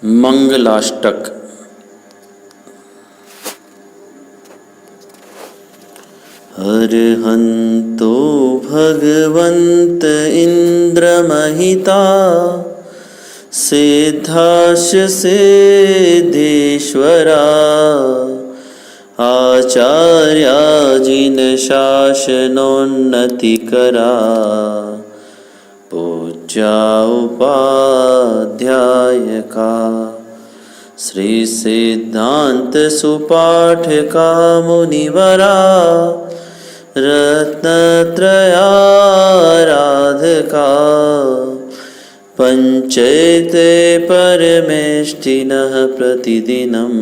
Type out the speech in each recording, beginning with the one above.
मंगलाष्टक। अर्हन्तो भगवन्त इन्द्रमहिता सिद्धाश्च सिद्धेश्वरा आचार्या जिनशासनोन्नतिकरा पूज्या उपाध्यायका श्री सिद्धांत सुपाठका मुनिवरा रत्नत्रयाराधका पंचैते परमेष्ठिनः प्रतिदिनं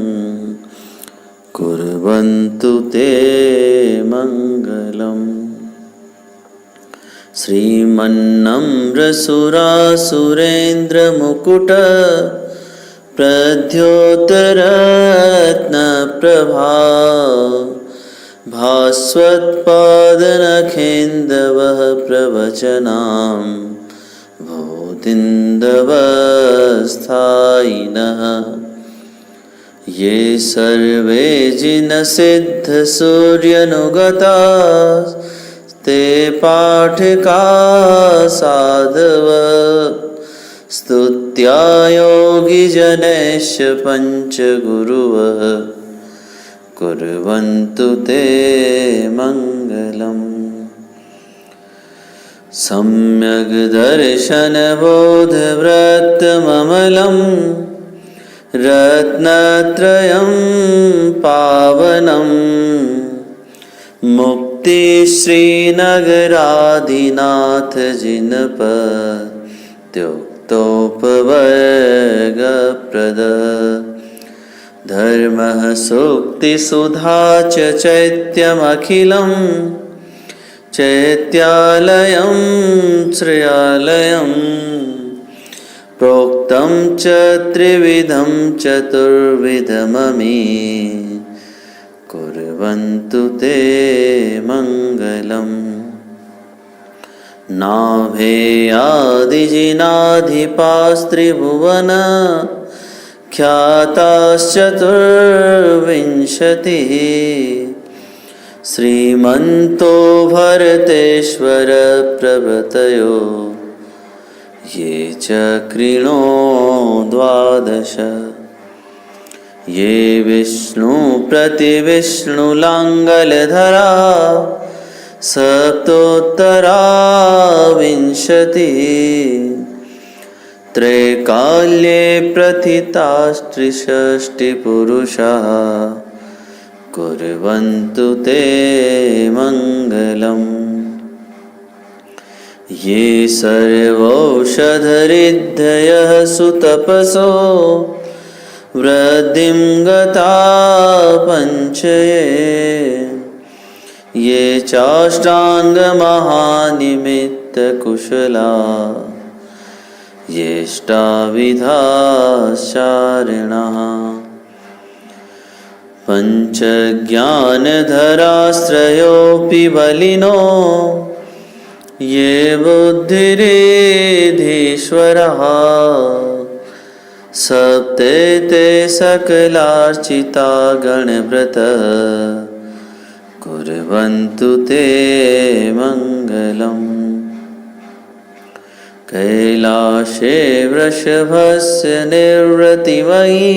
कुर्वन्तु ते मङ्गलम्। श्रीमन्नम्रसुरासुरेन्द्रमुकुट प्रद्योतरत्नप्रभा भास्वत्पादनखेन्दवः प्रवचनां भूतिन्दवस्थायिनः ये सर्वे जिनसिद्धसूर्यनुगता ते पाठका साधव स्तुत्या योगिजनैश्च पञ्चगुरुवः कुर्वन्तु ते मङ्गलम्। सम्यग् दर्शनबोधव्रतममलं रत्नत्रयं पावनं मुक्तिश्रीनगराधिनाथ जिनपत्युक्तोपवर्गप्रद धर्मः सूक्तिसुधा च चैत्यमखिलं चैत्यालयं श्रेयालयं प्रोक्तं च त्रिविधं चतुर्विधममी कुर्वन्तु ते मङ्गलम्। नाभेयादिजिनाधिपास्त्रिभुवन ख्याताश्चतुर्विंशतिः श्रीमन्तो भरतेश्वर प्रभृतयो ये च कृणो द्वादश ये विष्णु प्रतिविष्णुलाङ्गलधरा सप्तोत्तरा विंशतिः त्रैकाल्ये प्रथितास्त्रिषष्टिपुरुषाः कुर्वन्तु ते मङ्गलम्। ये सर्वौषधरिद्धयः सुतपसो वृद्धिं गता पञ्चये ये चाष्टाङ्गमहानिमित्तकुशला येष्टाविधाश्चारिणः पञ्चज्ञानधरास्त्रयोऽपि बलिनो ये बुद्धिरिधीश्वरः सप्तैते सकलार्चिता गणव्रतः कुर्वन्तु ते मङ्गलम्। कैलाशे वृषभस्य निर्वृतिमयी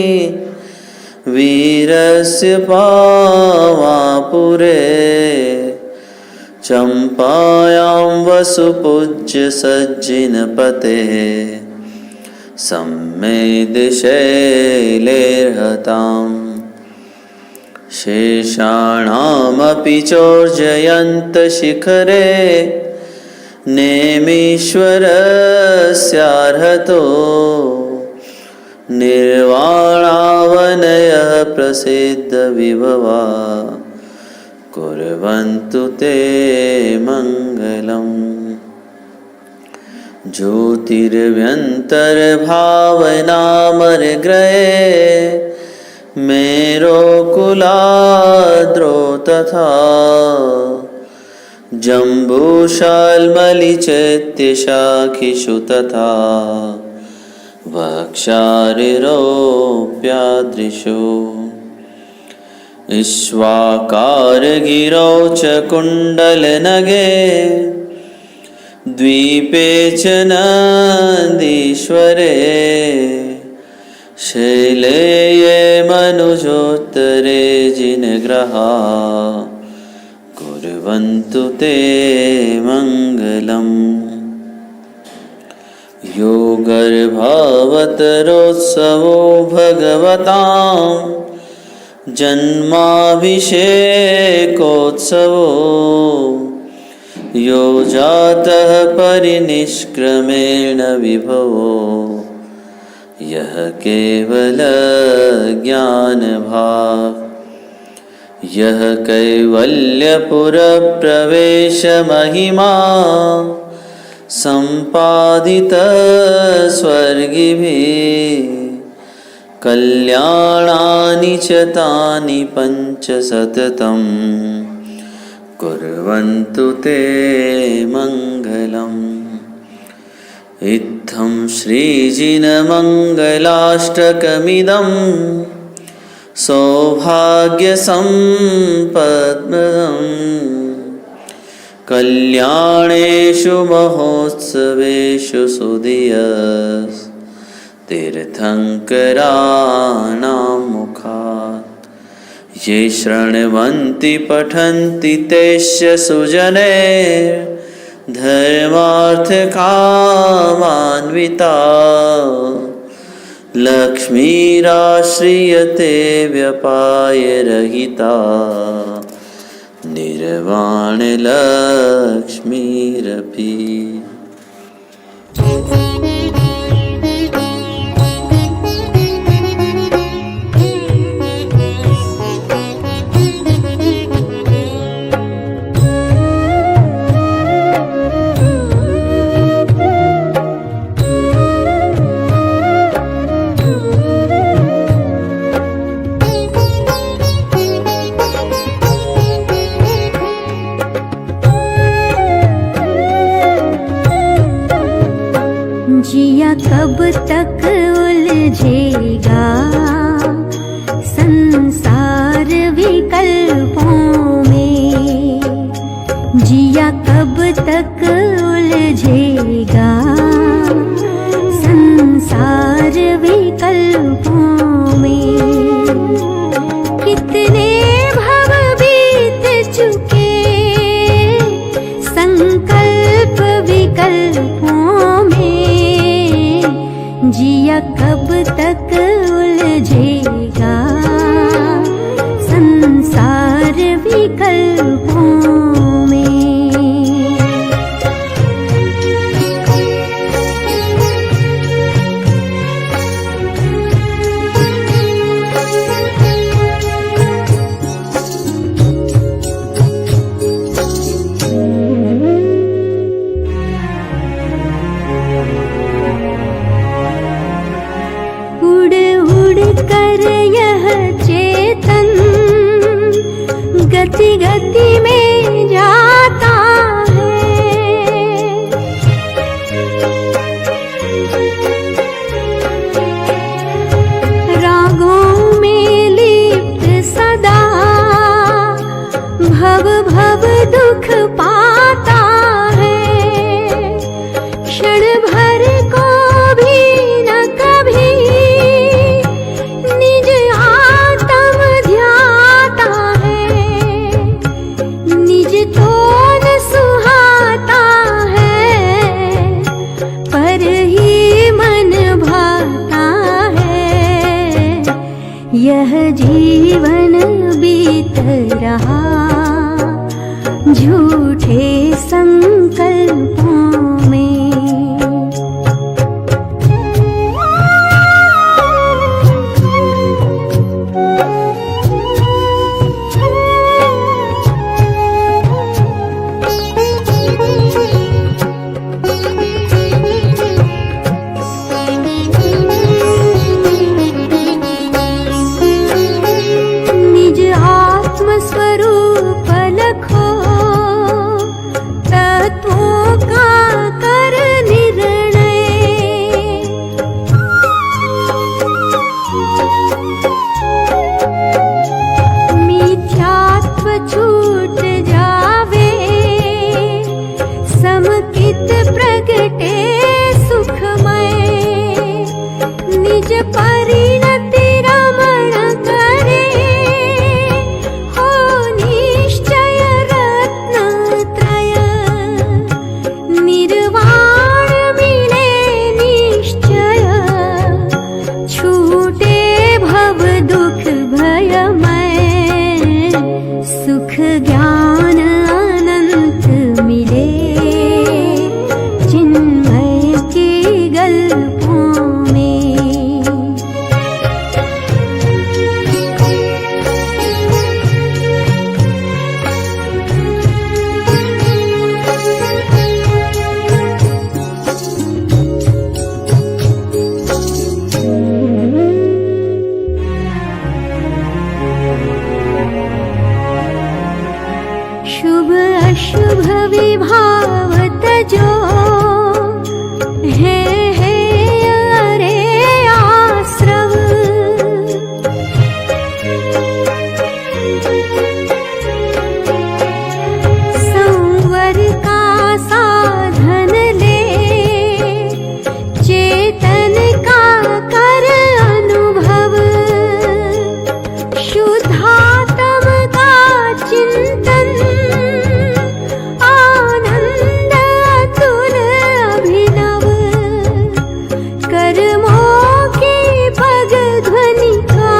वीरस्य पावापुरे चम्पायां वसुपूज्य सज्जिनपतेः सम्मेदशैलेर्हताम् शेषाणामपि चोर्जयन्तशिखरे नेमीश्वरस्यार्हतो निर्वाणावनयः प्रसिद्धविभवा कुर्वन्तु ते मङ्गलम्। ज्योतिर्व्यन्तर्भावनामरग्रहे मेरोकुलाद्रौ तथा जम्बूशाल्मलिचैत्यशाखिषु तथा वक्षारिरोऽप्यादृशो इक्ष्वाकारगिरौ च कुण्डलनगे द्वीपे च नन्दीश्वरे शैले ये मनुजोत्तरे जिनग्रहा कुर्वन्तु ते मङ्गलम्। यो गर्भावतरोत्सवो भगवतां जन्माभिषेकोत्सवो यो जातः परिनिष्क्रमेण विभवो यः केवलज्ञानभाक् यः कैवल्यपुरप्रवेशमहिमा सम्पादितः स्वर्गिभिः कल्याणानि च तानि पञ्च सततं कुर्वन्तु ते मङ्गलम्। इत्थं श्रीजिनमङ्गलाष्टकमिदं सौभाग्यसम्पद्प्रदम् कल्याणेषु महोत्सवेषु सुधियस् तीर्थङ्कराणां मुखात् ये शृण्वन्ति पठन्ति तेष्य सुजने धर्मार्थकामान्विता लक्ष्मीराश्रियते व्यपायरहिता निर्वाणलक्ष्मीरपि। जिया कब तक उलझेगा संसार विकल्पों में, जिया कब तक उलझेगा संसार विकल्पों में। कितने भव बीत चुके संकल्प विकल्पों में, जिया कब तक उलझेगा संसार विकल्पों में। गति गति में जाता है, रागों में लिप्त सदा भव भव दुख पाता है। क्षण भर को भी न कभी निज आत्म ध्याता है, निज तो न सुहाता है पर ही मन भाता है। यह जीवन बीत रहा झूठे संकल्पों में। स्वरूप लखो तत्वों का कर अशुभ विभाव तजो, है अरे आश्रव। संवर का साधन ले, चेतन का कर अनुभव। शुद्धात्म का चिंतन, आनंद अतुल अभिनव। कर्मों की पग ध्वनि का,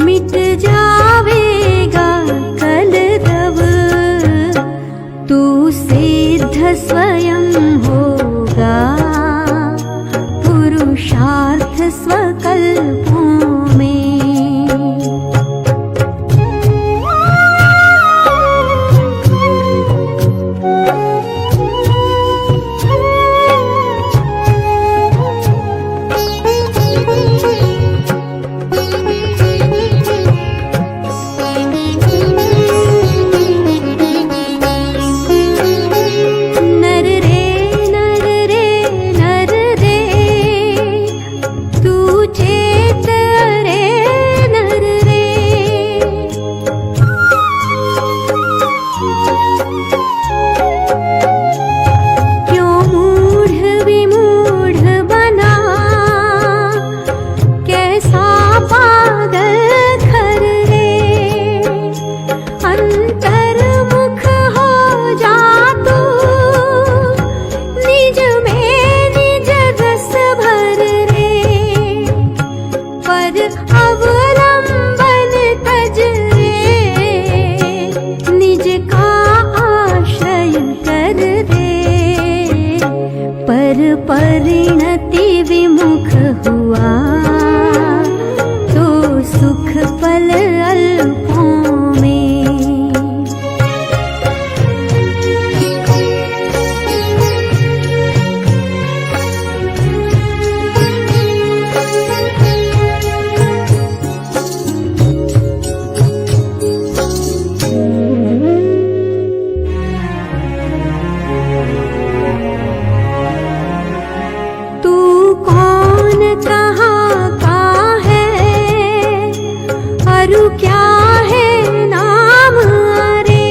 मिट जावेगा कलरव। तू सिद्ध स्वयं होगा, पुरुषार्थ स्वकल्पों में। नर रे नर रे नर रे, तू चेत रे नर रे। क्यों मूढ़ विमूढ़ बना, कैसा पागल खर रे। अंतर्मुख हो जा तू, निज में निज रस भर रे। पर अवलंबन तज रे, निज का आश्रय कर रे। पर परिणति विमुख हुआ, तो सुख पल अल्पों में। तू कौन कहाँ का है, अरु क्या है नाम रे।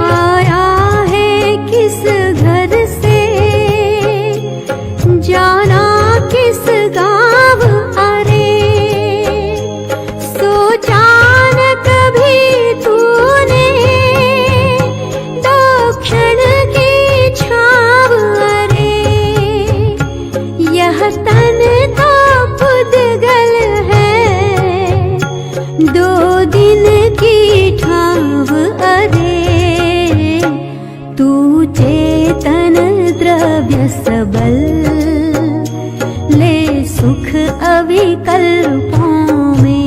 आया है किस घर से, जाना किस गाँव अरे। सोचा न कभी तूने, दो क्षण की छाव अरे। यह तन तो पुद्गल है, दो दिन की ठाव अरे। तू चेतन द्रव्य सबल, ले सुख अविकल्पों में।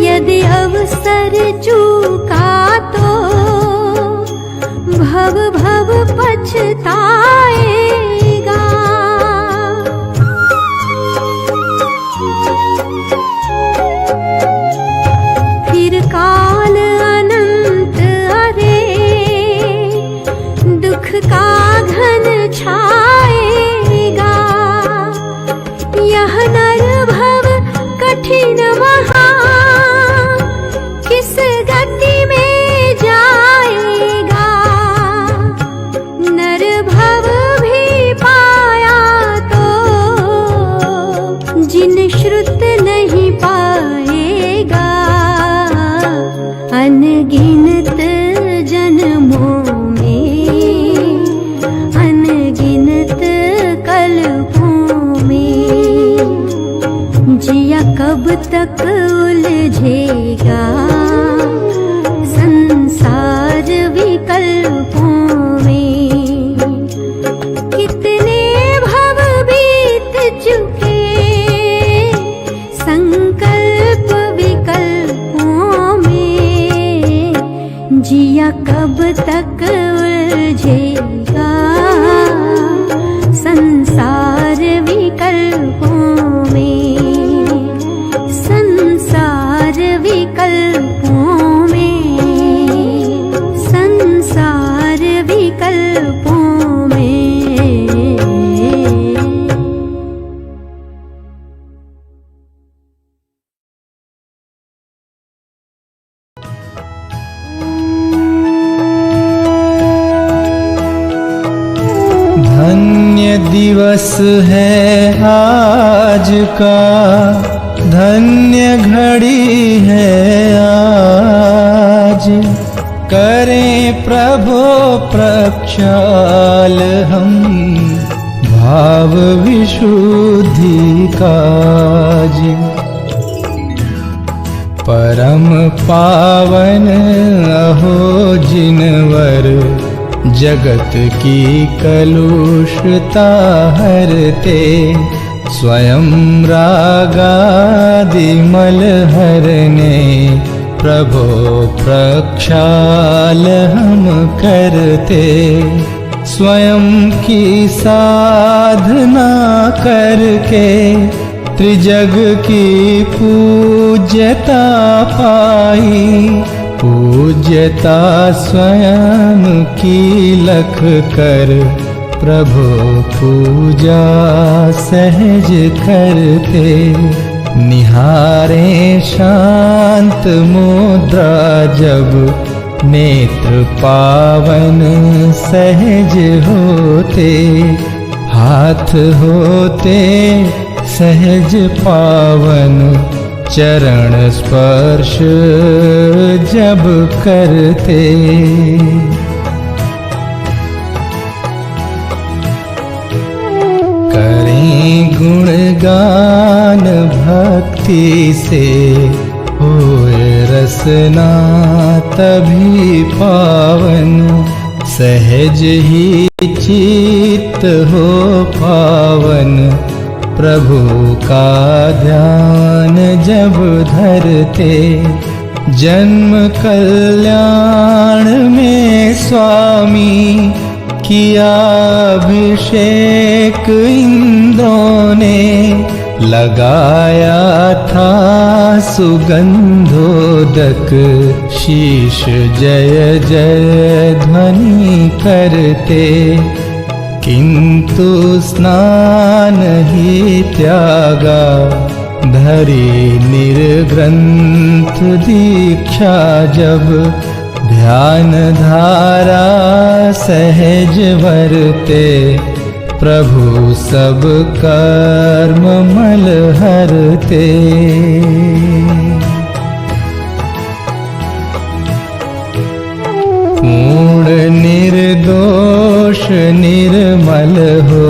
यदि अवसर चूका तो, भव भव पछताएगा। फिर काल अनंत अरे, दुख का घन छाएगा। यह नर भव कठिन महा, किस गति में जाएगा। नर भव भी पाया तो, जिन श्रुत नहीं पाएगा। अनगिनत जन्मों में, अनगिनत कल्पों में। जिया कब तक उलझेगा, संसार विकल्पों में। जिया कब तक उलझेगा संसार विकल्पों में, संसार विकल्पों में, संसार विकल्पों में। धन्य दिवस है आज का, धन्य घड़ी है आज। करें प्रभो प्रक्षाल हम भाव विशुद्धि काज। परम पावन अहो जिनवर जगत की कलुषता हरते। स्वयं रागादि मल हरने प्रभो प्रक्षाल हम करते। स्वयं की साधना करके त्रिजग की पूज्यता पाई। पूज्यता स्वयं की लख कर प्रभु पूजा सहज करते। निहारें शांत मुद्रा जब नेत्र पावन सहज होते। हाथ होते सहज पावन चरण स्पर्श जब करते। करें गुणगान भक्ति से होए रसना तभी पावन। सहज ही चित्त हो पावन प्रभु का ध्यान जब धरते। जन्म कल्याण में स्वामी किया अभिषेक इंद्रों ने। लगाया था सुगंधोदक शीश जय जय ध्वनि करते। किंतु स्नान ही त्यागा धरी निर्ग्रंथ दीक्षा जब। ध्यान धारा सहज वरते प्रभु सब कर्म मल हरते। पूर्ण निर्दोष निर्मल हो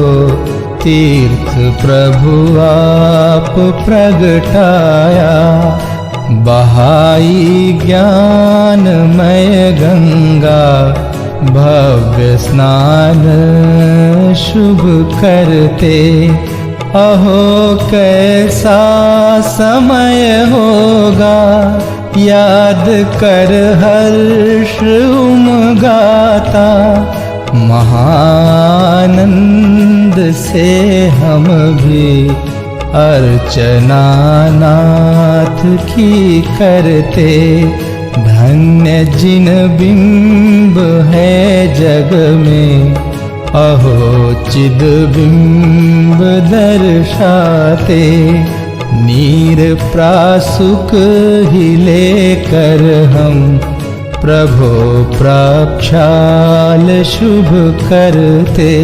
तीर्थ प्रभु आप प्रगटाया। बहाई ज्ञानमय गंगा भव्य स्नान शुभ करते। अहो कैसा समय होगा याद कर हर्ष उमगाता। महानंद से हम भी अर्चना नाथ की करते। धन्य जिन बिंब है जग में अहो चिद बिंब दर्शाते। नीर प्रासुक ही लेकर हम प्रभो प्रक्षाल शुभ करते।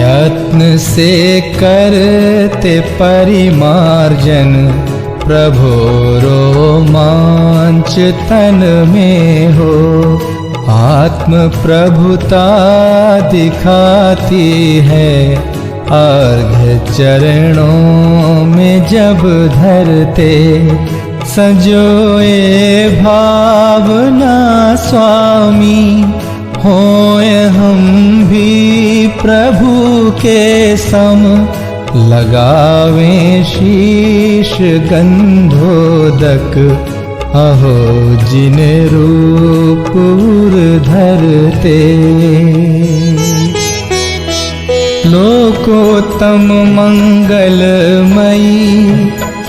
यत्न से करते परिमार्जन प्रभो रोमांच तन में हो। आत्म प्रभुता दिखाती है अर्घ्य चरणों में जब धरते। सजोए भावना स्वामी होए हम भी प्रभु के सम। लगावें शीश गंधोदक, अहो जिन रूप उर धरते। लोकोत्तम मंगलमयी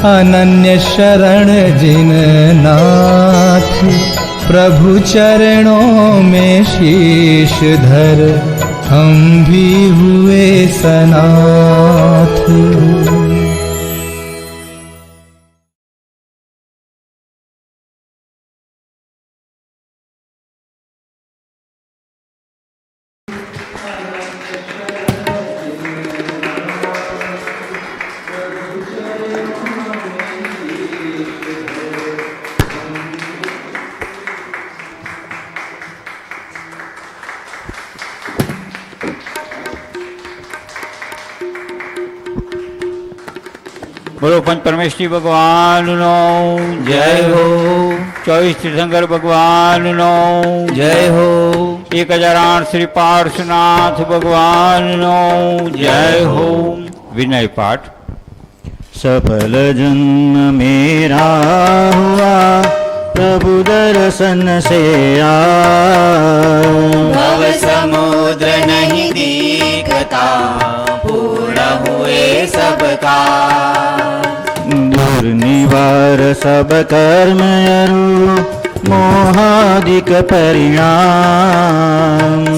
अनन्य शरण जिन नाथ, प्रभु चरणों में शीश धर हम भी हुए सनाथ। बोलो पंच परमेश्वरी भगवान नो जय हो। 24 तीर्थंकर भगवान नो जय हो। 1008 श्री पार्श्वनाथ भगवान नो जय हो। विनय पाठ। सफल जन्म मेरा हुआ प्रभु दर्शन से भव समुद्र नहीं दिखता, पूर्ण हुए सबका। दूर निवार सब कर्म अरु मोहादिक परिणाम।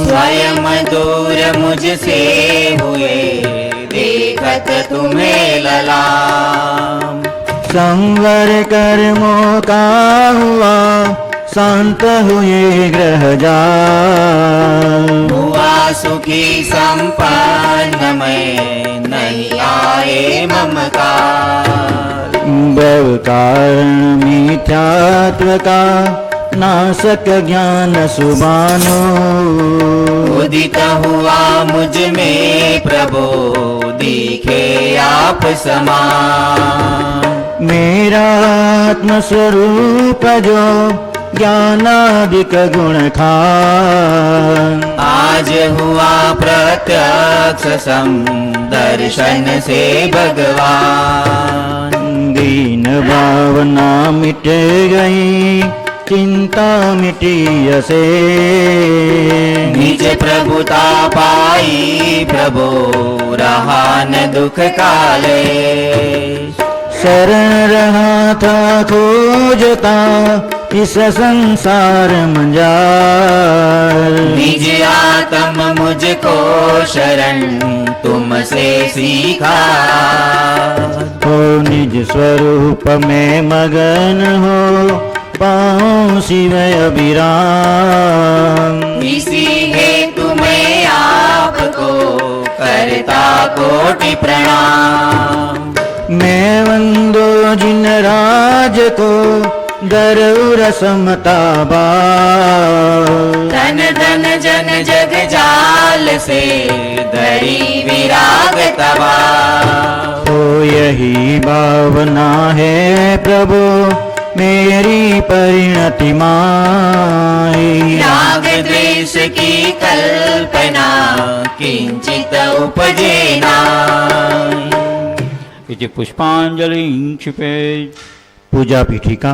स्वयं दूर मुझसे हुए, देखत तुम्हें ललाम। संवर कर्मों का हुआ शांत हुए ग्रह जाल। हुआ सुखी संपन्न में नहीं आए ममकार। भव कारण मिथ्यात्व का नाशक ज्ञान सुबानो। उदित हुआ मुझ में प्रभु, दिखे आप समान। मेरा आत्म स्वरूप जो ज्ञानादिक गुण खान। आज हुआ प्रत्यक्ष सम दर्शन से भगवान। दीन भावना मिट गई, चिंता मिटी असे। निज प्रभुता पाई प्रभु, रहा न दुख काले। शरण रहा था खोजता इस संसार मंजार। निज आत्म मुझको शरण तुमसे सीखा। हो निज स्वरूप में मगन हो, पाऊं शिव अभिराम। इसी हेतु मैं आपको करता कोटि प्रणाम। मैं वंदो जिन राज को दरउर समता बार। धन धन जन जग जाल से धरी विराग तबा। तो यही भावना है प्रभु मेरी परिणति माई। राग द्वेष की कल्पना किंचित उपजे नाई। इति पुष्पांजलि क्षिपेत्। पूजा पीठिका।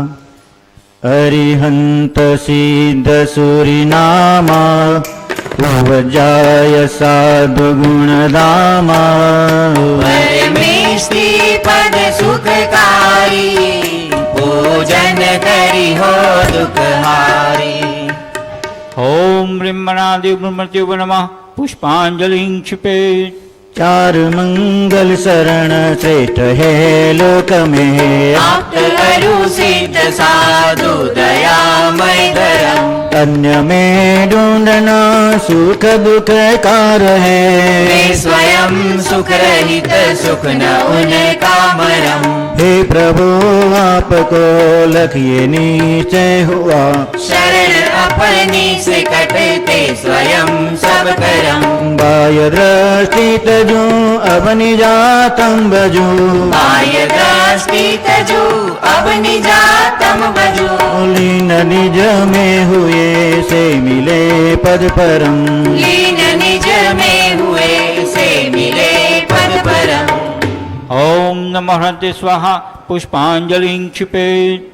अरिहंत सिद्ध सूरिनामा, उपजाय साधु गुणधामा। परमेष्टि पद सुखकारी, पूजन करी हो दुखहारी। ओम ब्रह्मणादि ब्रह्मत्युप नमः। पुष्पांजलि क्षिपेत्। चार मंगल शरण श्रेष्ठ है लोक में। आप्त करु सिद्ध साधु दयामय धरम। अन्य में ढूंढना सुख दुख कार है। वे स्वयं सुख रहित सुख न उनका मरम। हे प्रभु आपको लखिए निश्चय हुआ। शरण अपनी से कटते स्वयं सब करम। बाह्य दृष्टि तजू अब निजातम बजू। बाह्य दृष्टि तजू अब निजातम बजू। लीन निज में हुए से मिले पद परम। लीन निज में हुए से मिले पद परम। ओम नमः हृदय स्वाहा पुष्पांजलिं क्षिपेत्।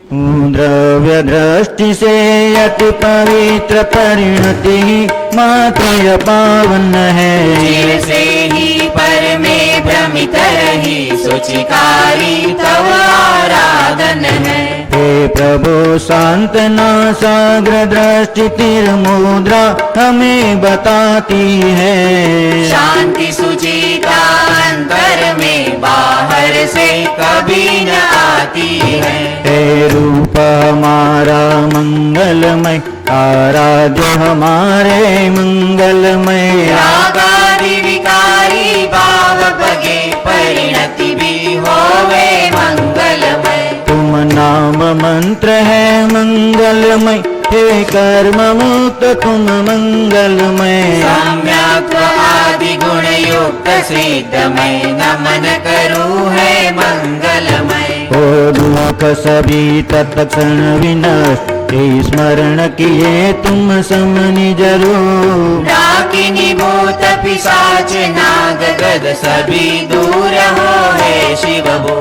द्रव्य दृष्टि से अति पवित्र परिणति मात्र यह पावन है। चिर से ही पर में भ्रमित रही सुचिकारी तव आराधन है। हे प्रभु सांतना साग्र दृष्टि तिर मुद्रा हमें बताती है। शांति सुचिता अंतर में बाहर से कभी न आती है। हे रूप हमारा मंगलमय आराध्य हमारे मंगलमय। रागादि विकारी भाव भगे परिणति भी होवे मंगलमय। तुम नाम मंत्र है मंगलमय। हे कर्म मुक्त तुम मंगलमय। सम्यक आदि गुण युक्त सिद्धमय नमन करूं है मंगलमय। ओ दुख सभी तत्क्षण विनष्ट स्मरण किए तुम समनि जरूर। डाकिनी भूत पिशाच नाग गद सभी दूर हो है शिव भू।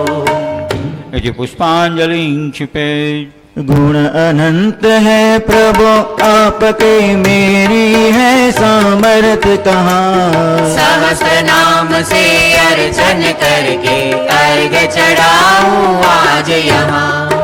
इति पुष्पांजलिं क्षिपेत्। गुण अनंत है प्रभु आपके मेरी है सामर्थ्य कहाँ। सहस्र नाम से अर्चन करके अर्घ चढ़ाऊं आज यहाँ।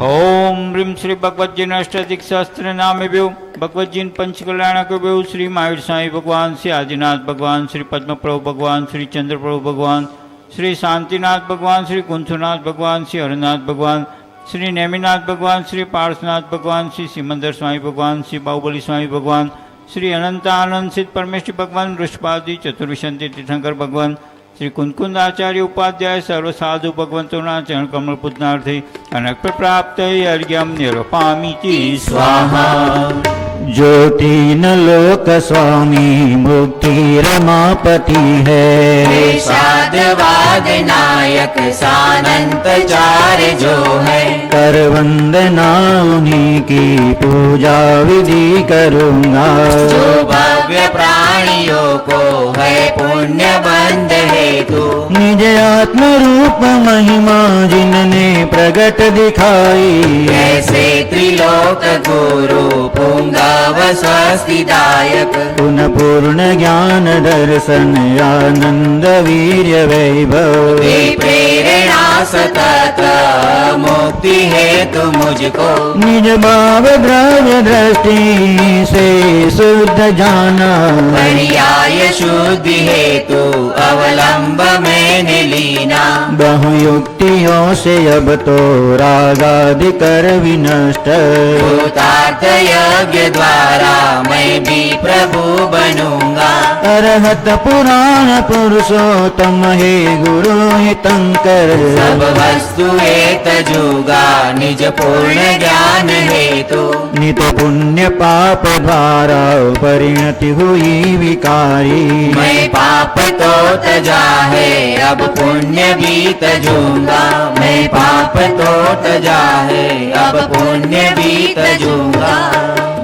ओम ह्रीं श्री भगवद्जीन अष्टाधिक सहस्त्र नामेभ्यो भगवद्जीन पंचकल्याणकेभ्यो श्री महावीर साईं भगवान श्री आदिनाथ भगवान श्री पद्मप्रभु भगवान श्री चंद्रप्रभु भगवान श्री शांतिनाथ भगवान श्री कुंथुनाथ भगवान श्री हरनाथ भगवान श्री नेमिनाथ भगवान श्री पार्श्वनाथ भगवान श्री सिमंदर स्वामी भगवान श्री बाहुबली स्वामी भगवान श्री अनंत आनंद सिद्ध परमेश्वर भगवान वृषभादि चतुर्विशंति तीर्थंकर भगवान श्री कुंकुंद आचार्य उपाध्याय सर्व साधु भगवंतोना चरण कमल पूजनार्थे अनक प्राप्त अर्घ्यम निरूपामीति स्वाहा। ज्योति न लोक स्वामी मुक्ति रमापति है। साधवाद नायक सानंत चार जो है। कर वंदना उन्हीं की पूजा विधि करूँगा। जो भव्य प्राणियों को है पुण्य बंद हेतु। निज आत्म रूप महिमा जिनने प्रगट दिखाई। ऐसे त्रिलोक गुरु पुंगा स्वस्तिदायक। पुनः पूर्ण ज्ञान दर्शन आनंद वीर्य वैभव। वे प्रेरणा सतत मुक्ति हेतु मुझको। निज भाव द्रव्य दृष्टि से शुद्ध जाना। पर्याय शुद्धि हेतु अवलंब में लीना। बहुयुक्तियों से अब तो रागादि कर विनष्ट। भूतार्थ यज्ञ द्वारा मैं भी प्रभु बनूंगा। अरहत पुराण पुरुषोत्तम हे गुरु हितंकर। सब वस्तु एक जुगा निज पूर्ण ज्ञान हेतु। नित पुण्य पाप द्वारा परिणति हुई विकारी। मैं पाप तो तजा है अब पुण्य भी तजूंगा। मैं पाप तो तजा है अब पुण्य भी तजूंगा।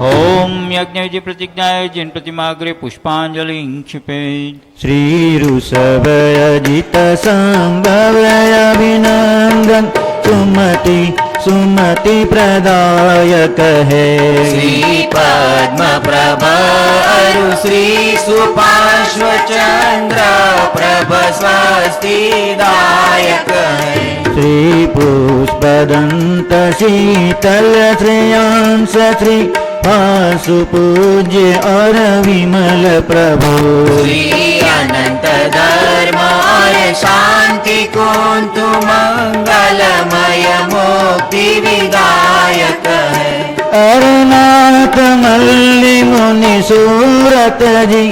ओम यज्ञ विधि प्रतिज्ञाय जिन प्रतिमाग्रे पुष्पांजलिं क्षिपेत्। श्री ऋषभ अजित संभव अभिनंदन सुमति सुमति प्रदायक है। श्री पद्म प्रभ अरु श्री सुपार्श्व चंद्र प्रभ स्वस्तिदायक है। श्री पुष्पदंत शीतल श्रेयांश श्री पाशु पूज्य और विमल प्रभु। श्री अनंत धर्म और शांति कुंतु मंगलमय मुक्ति विदायक है। अरुनाथ मल्लि मुनि सूरत जी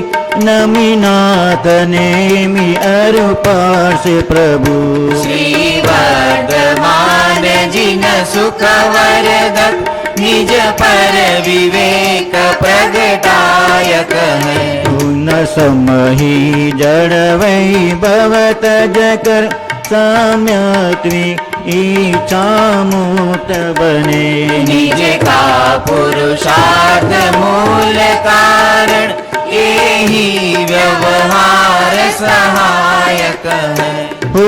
नमिनाथ नेमि अरु पार्श प्रभु। श्री वर्धमान जिन सुख वरदक निज पर विवेक प्रगटायक है। न समहि जड़ वैभव तजकर साम्यत्वी इच्छा मूत बने। निज का पुरुषार्थ मूल कारण यही व्यवहार सहायक है। हो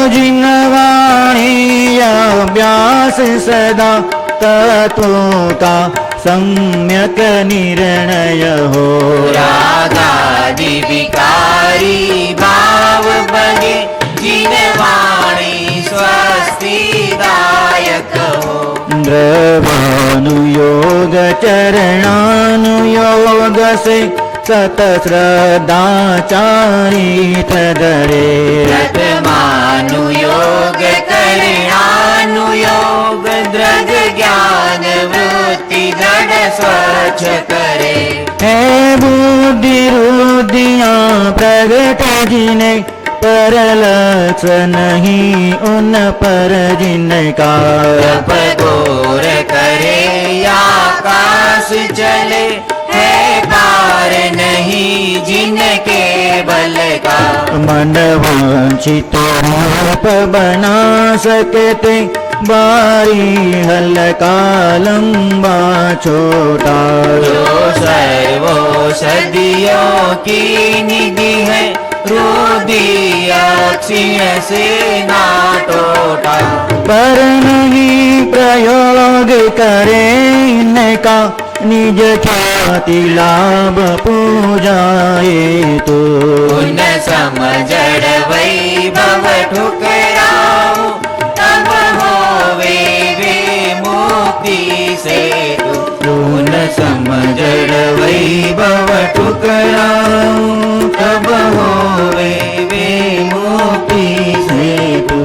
जिन वाणी अभ्यास सदा तत्वों का सम्यक निर्णय हो। रागादि विकारी भाव बगे जिन वाणी स्वस्तिदायक हो। द्रवानुयोग चरणानुयोग से सत श्रद्धा चारित धरे। प्रथमानुयोग करणानुयोग दृढ़ ज्ञान वृत्ति दृढ़ स्वच्छ करे। है बुद्धि रुद्धियाँ प्रगट जिने परलक्ष नहीं उन पर जिनका। तप घोर करे या आकाश चले है पार नहीं जिनके बल का। मन वांछित रूप बना सकते बारी हल्का लंबा छोटा। जो सर्वौषधियों की निधि है रुधि अक्षीण से ना टोटा। पर नहीं प्रयोग करे इनका निज ख्याति लाभ पूजाए तो। उन समझड़ वैभव ठुकराओ तब होवे वे मुक्ति से तू। उन समझड़ वैभव ठुकराओ तब होवे वे मुक्ति से तू।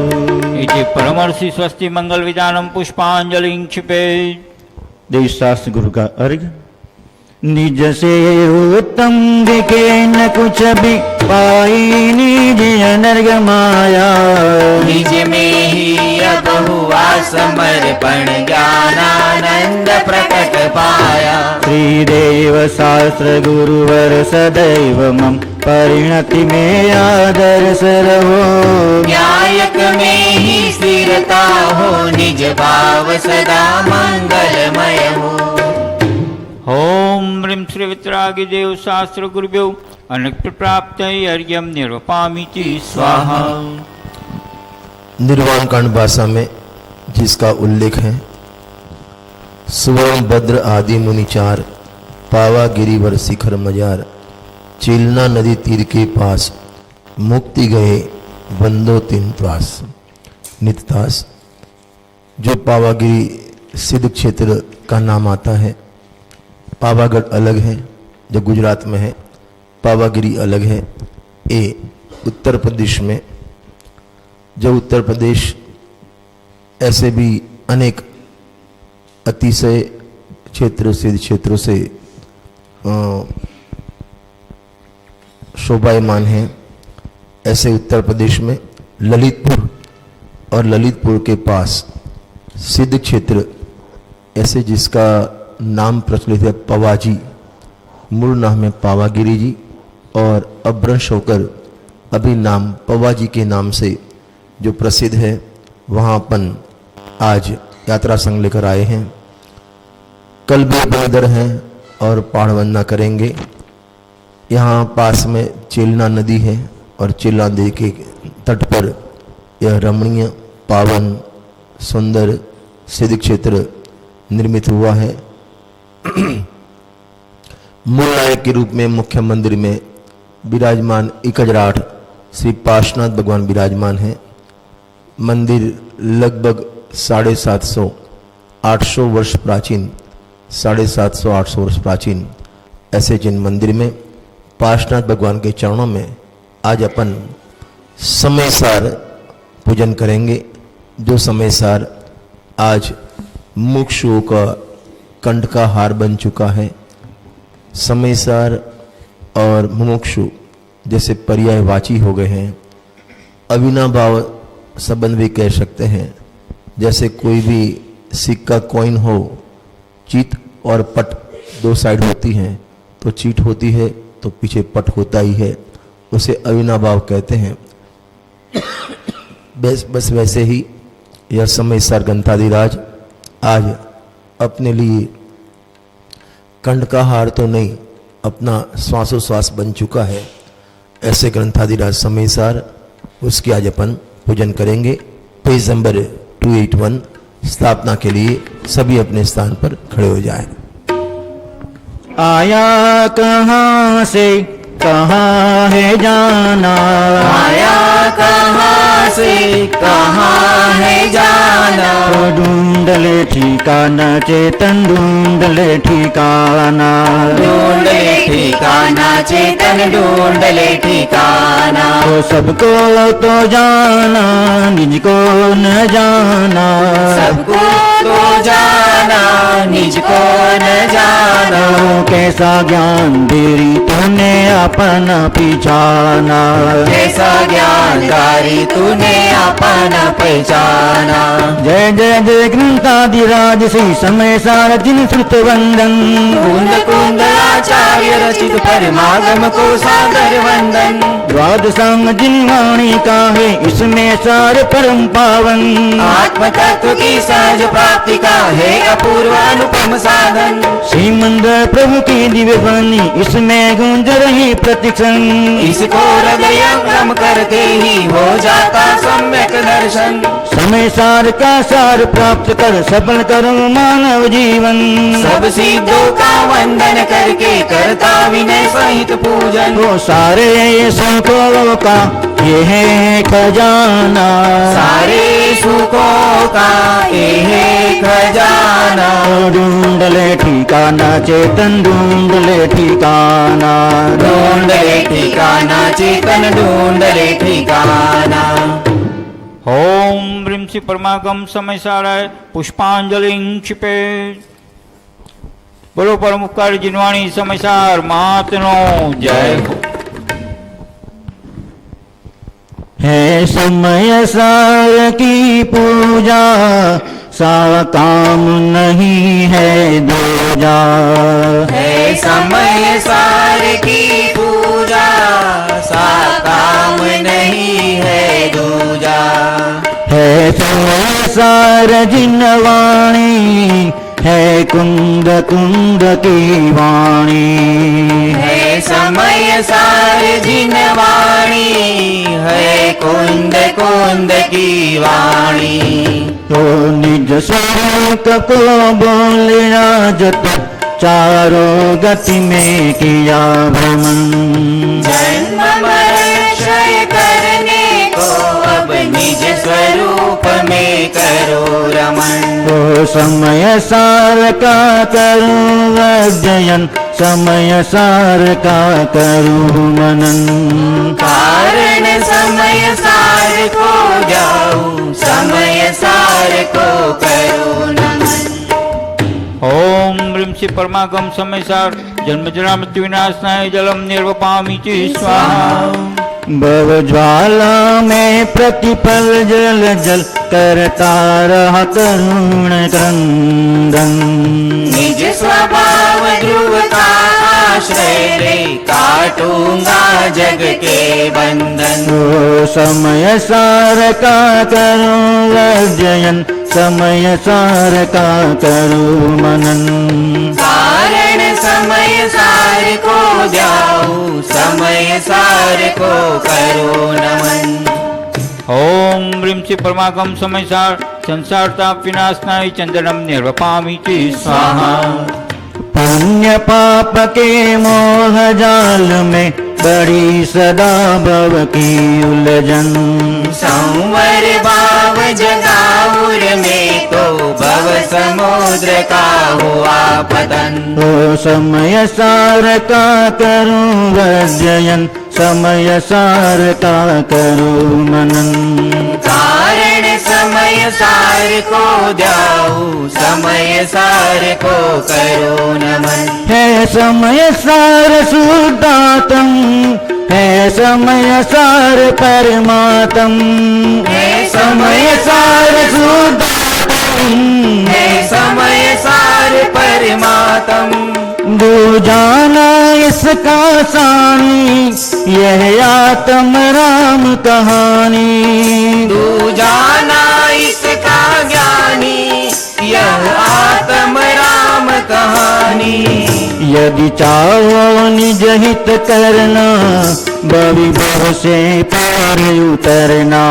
इति परमर्षि स्वस्ति मंगल विधानम पुष्पांजलि क्षिपेत्। देव शास्त्र गुरु का अर्घ। निज से उत्तम दिखे न कुछ भी पाई निज अनर्घ माया। निज में ही अब हुआ समर्पण ज्ञानानंद प्रकट पाया। श्रीदेव शास्त्र गुरुवर सदैव मम परिणति में आदर्श रहो। न्यायक में ही स्थिरता हो निज भाव सदा मंगलमय हो। ओम ह्रीं श्री वितरागी देव शास्त्र गुरुभ्यो अनक्त प्राप्त अर्घ्यम निरूपामिति स्वाहा। निर्वाण कांड भाषा में जिसका उल्लेख है, सुवर्ण भद्र आदि मुनि चार, पावा गिरिवर शिखर मजार, चिलना नदी तीर के पास, मुक्ति गए बंदो तीन त्रास। नितदास। जो पावागिरी सिद्ध क्षेत्र का नाम आता है, पावागढ़ अलग है जो गुजरात में है, पावागिरी अलग है ये उत्तर प्रदेश में। जो उत्तर प्रदेश ऐसे भी अनेक अतिशय क्षेत्र सिद्ध क्षेत्रों से शोभायमान है। ऐसे उत्तर प्रदेश में ललितपुर और ललितपुर के पास सिद्ध क्षेत्र ऐसे जिसका नाम प्रचलित है पवाजी, मूल नाम है पावागिरी जी और अपभ्रंश होकर अभी नाम पवाजी के नाम से जो प्रसिद्ध है, वहाँ अपन आज यात्रा संग लेकर आए हैं। कल भी अपन इधर हैं और पहाड़ वंदना करेंगे। यहाँ पास में चिलना नदी है और चिलना नदी के तट पर यह रमणीय पावन सुंदर सिद्ध क्षेत्र निर्मित हुआ है। मूल नायक के रूप में मुख्य मंदिर में विराजमान 1008 श्री पार्श्वनाथ भगवान विराजमान है। मंदिर लगभग 750-800 वर्ष प्राचीन, 750-800 वर्ष प्राचीन ऐसे जिन मंदिर में पार्श्वनाथ भगवान के चरणों में आज अपन समयसार पूजन करेंगे। जो समयसार आज मुमुक्षुओं का कंठ का हार बन चुका है। समयसार और मुमुक्षु जैसे पर्यायवाची हो गए हैं। अविनाभाव संबंध भी कह सकते हैं। जैसे कोई भी सिक्का कॉइन हो, चीट और पट दो साइड होती हैं, तो चीट होती है तो पीछे पट होता ही है, उसे अविनाभाव कहते हैं। बस वैसे ही यह समयसार ग्रंथाधिराज आज अपने लिए कंठ का हार तो नहीं, अपना श्वासोश्वास बन चुका है। ऐसे ग्रंथाधिराज समयसार, उसकी आज अपन पूजन करेंगे। पेज नंबर 281 स्थापना के लिए सभी अपने स्थान पर खड़े हो जाएं। आया कहाँ से कहाँ है जाना, आया कहाँ से कहाँ है जाना, ढूंढ ले ठिकाना चेतन ढूंढ ले ठिकाना, ढूंढ ले ठिकाना चेतन ढूंढ ले ठिकाना, तो सबको तो जाना निज को न जाना, सबको तो जाना निज को न जाना, कैसा ज्ञान तेरी तूने अपना पहचाना, कैसा ज्ञानकारी तूने अपना पहचाना। जय जय जय ग्रंथादिराज श्री समय सारथिन श्रुत वंदन, कुंद कुंद आचार्य रचित परमागम को सागर वंदन, द्वादशांग जिन वाणी का है इसमें सार परम पावन, आत्म तत्व की सहज प्राप्ति का है अपूर्व अनुपम साधन, श्रीमंद प्रभु की दिव्य वाणी इसमें गूंज रही प्रतिक्षण, इसको हृदयंगम करते ही हो जाता सम्यक दर्शन, समय सार का सार प्राप्त कर सफल करो मानव जीवन, सब सिद्धों का वंदन करके करता विनय सहित पूजन, वो सारे सुखों का ये है खजाना, सारे सुखों का ये है खजाना, ढूंढ ले ठिकाना चेतन ढूंढ ले ठिकाना, ढूंढ ले ठिकाना चेतन ढूंढ ले ठिकाना। ओम ह्रीं श्री परमागम समय साराय पुष्पांजलि क्षिपे। बोलो परम उपकार जिनवाणी समय सार महात्नो जय हो। है समय सार की पूजा सा काम नहीं है दूजा, है समय सार की पूजा सा काम नहीं है दूजा, है समय सार जिन वाणी है कुंद कुंद की वाणी, है समय सार जिन वाणी है कुंद कुंद की वाणी, तो निज स्वरूप को बोलिया जत चारों गति में किया भ्रमण, जन्म मरण क्षय करने को अब निज स्वरूप में करो रमण, तो समय सार का करूँ अध्ययन समय सार का करूँ मनन, कारण समय सार को जाऊं समय सार को करो नमन। ओम ह्रीं श्री परमागम समय सार जन्म जरा मृत्यु विनाशनाय जलम निर्वपामि च स्वाहा। भव ज्वाला में प्रतिपल जल जल करता रहा करुण क्रंदन, निज स्वभाव ध्रुव का आश्रय रे काटूंगा जग के बंधन, तो समय सार का करूँ अध्ययन समय सार का करूँ मनन, कारण समय सार को जाऊं समय सार को करो नमन। ओम ह्रीं श्री परमागम समय सार संसार ताप विनाशनाय चंदनम निर्वपामि च स्वाहा। पुण्य पाप के मोह जाल में बड़ी सदा भव की उलझन, संवर भाव जगाउर में तो भव समुद्र का हुआ पतन, ओ समय सार का करूँ अध्ययन समय सार का करूँ मनन, कारण समय सार को जाऊं समय सार को करो नमन, है समय सार शुद्धात्म है समय सार परमात्म, है समय सार शुद्धात्म है समय सार परमात्म, दो जाना इसका सानी यह आत्म राम कहानी, तू जाना इसका ज्ञानी यह आत्म राम कहानी, यदि चाहो निज हित करना भवि भव से पार उतरना।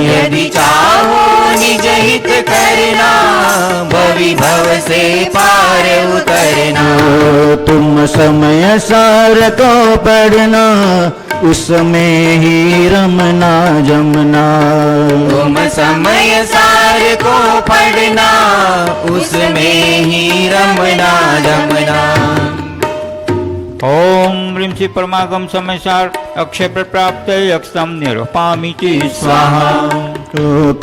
यदि चाहो निज हित करना, भवि भव से पार उतरना। तुम समय सार को पढ़ना, उसमें ही रमना जमना। तुम समय सार को पढ़ना, उसमें ही रमना जमना। ओम ह्रीं श्री परमागम समय सार अक्षय प्राप्त अक्षतम निरूपामिति स्वाहा।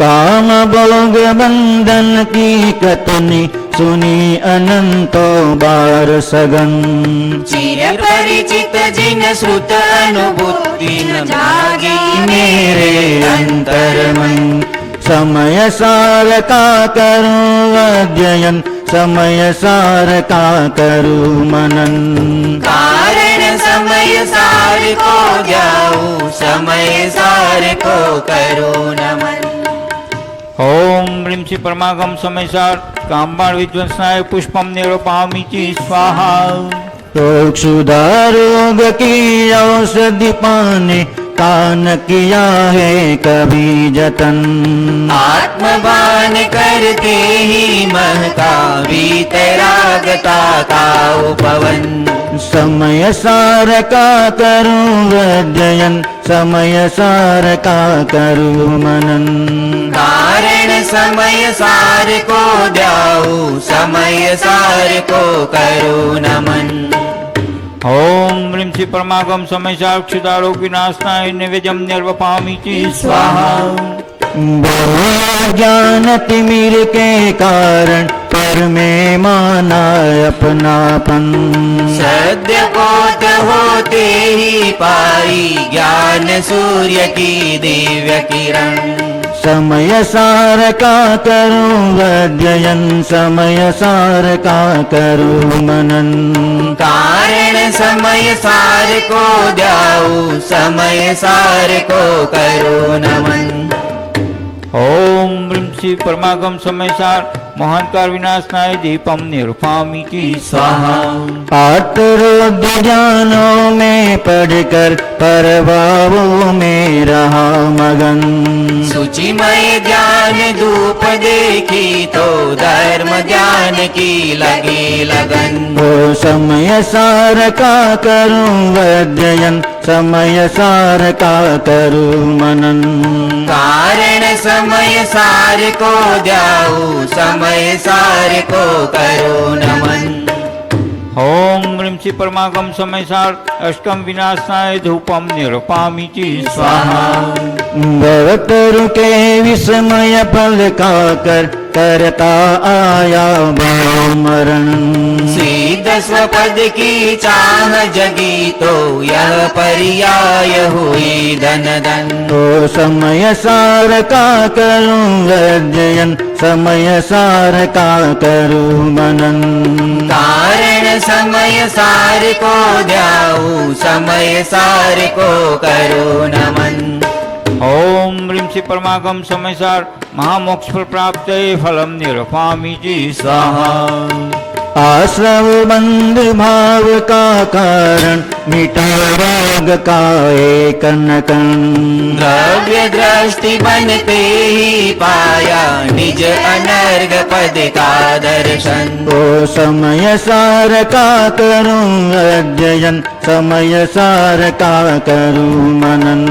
काम भोग बंधन की कथनी, सुनी अनंतो बार सगन। चिर परिचित जिन श्रुत अनुभूति न जागी मेरे अंतर मन। समय सार का करूं अध्ययन, समय सार का करूं मनन। कारण समय सार को जाऊं, समय सार को करो नमन। ओम ह्रीं श्री परमागम समय सार कामबाण विध्वंसनाय पुष्पम निरूपामिति स्वाहा। रोग सुधारोग की औषधि पाने, कान किया है कभी जतन। आत्मभान करते ही महका, वीतरागता का उपवन। समय सार का करूं अध्ययन, समय सार का करूं मनन। कारण समय सार को जाऊं, समय सार को करो नमन। ओम ह्रीं श्री परमागम समय सार क्षुधारोग विनाशनाय निवेद्यम निर्वपामिति स्वाहा। ज्ञान तिमिर के कारण, पर में माना अपनापन। सद्य बोध होते ही पाई, ज्ञान सूर्य की दिव्य किरण। समय सार का करूं अध्ययन, समय सार का करूं मनन। कारण समय सार को जाऊं, समय सार को करो नमन। ओम ह्रीं श्री परमागम समय सार मोहनकार विनाशनाय दीपम निरूपामिति स्वाहा। आत्मरोध ज्ञानों में पढ़कर, परभावों में रहा मगन। सूचिमय ज्ञान धूप देखी, तो धर्म ज्ञान की लगे लगन। ओ समय सार का करूं अध्ययन, समय सार का करूं मनन। कारण समय सार को जाऊं, समय सार को करो नमन। ओम ह्रीं श्री परमागम समय सार अष्टम विनाशनाय धूपम निरूपामिति स्वाहा। भवतरु के विस्मय फल का करता आया भाव मरण। सिद्ध स्वपद की चाह जगी, तो यह पर्याय हुई धन धन। तो समय सार का करूं अध्ययन, समय सार का करूं मनन। कारण समय सार को जाऊं, समय सार को करो नमन। ओम ह्रीं श्री परमागम समय सार महामोक्ष प्राप्त फलम निरूपामिति स्वाहा। आश्रव बंध भाव का कारण, मिटा राग का एक कन। द्रव्य दृष्टि बनते ही पाया, निज अनर्घ पद का दर्शन। तो समय सार का करूं अध्ययन, समय सार का करूं मनन।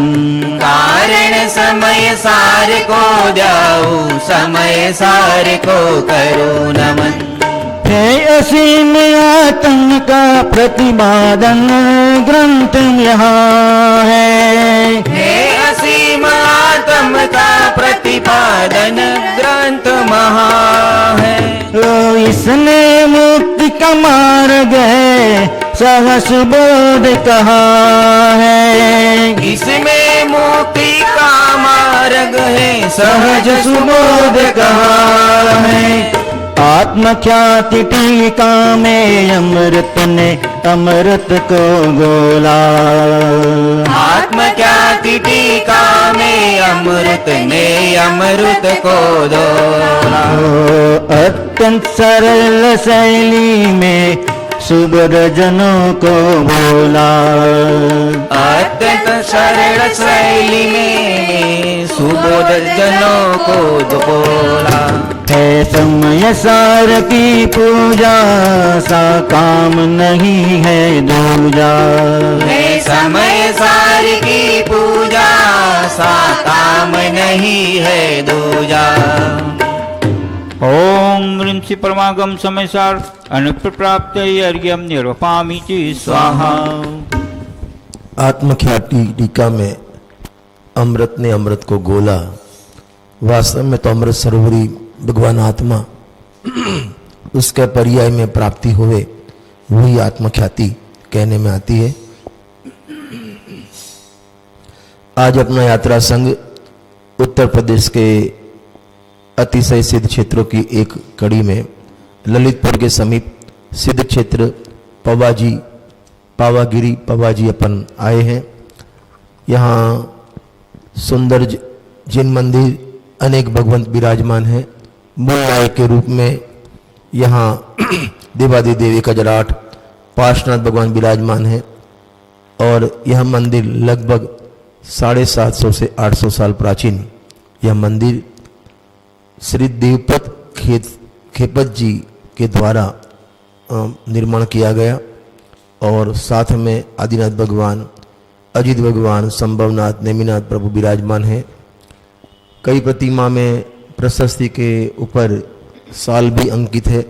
कारण समय सार को जाऊं, समय सार को करो नमन। हे असीम आतंक का प्रतिपादन ग्रंथ यहाँ है। हे असीम आत्म का प्रतिपादन ग्रंथ महा है। तो इसने मुक्ति का मार्ग है, सहस बोध कहा है। इसमें मुक्ति का मार्ग है, सहज सुबोध कहा है। आत्मख्याति टीका में अमृत ने अमृत को गोला। आत्मख्याति टीका में अमृत ने अमृत को दोला। अत्यंत सरल शैली में सुबोध जनों को बोला। अत्यंत सरल शैली में सुबोध जनों को बोला। है समय सार की पूजा, सा काम नहीं है दूजा। है समय सार की पूजा, सा काम नहीं है दूजा। ओम ह्रीं श्री परमागम समयसार अनुप्राप्तये अर्घ्यं निर्वपामीति स्वाहा। आत्मख्याति टीका में अमृत ने अमृत को गोला। वास्तव में तो अमृत सरोवरी भगवान आत्मा उसके पर्याय में प्राप्ति हुए वही आत्मख्याति कहने में आती है। आज अपना यात्रा संघ उत्तर प्रदेश के अतिशय सिद्ध क्षेत्रों की एक कड़ी में ललितपुर के समीप सिद्ध क्षेत्र पावागिरी पवाजी अपन आए हैं। यहाँ सुंदर जिन मंदिर अनेक भगवंत विराजमान हैं। मूल नायक के रूप में यहाँ देवादिदेव 1008 पार्श्वनाथ भगवान विराजमान हैं और यह मंदिर लगभग 750 से 800 साल प्राचीन। यह मंदिर श्री देवपत खेपत जी के द्वारा निर्माण किया गया और साथ में आदिनाथ भगवान, अजित भगवान, संभवनाथ, नेमिनाथ प्रभु विराजमान हैं। कई प्रतिमा में प्रशस्ति के ऊपर साल भी अंकित है,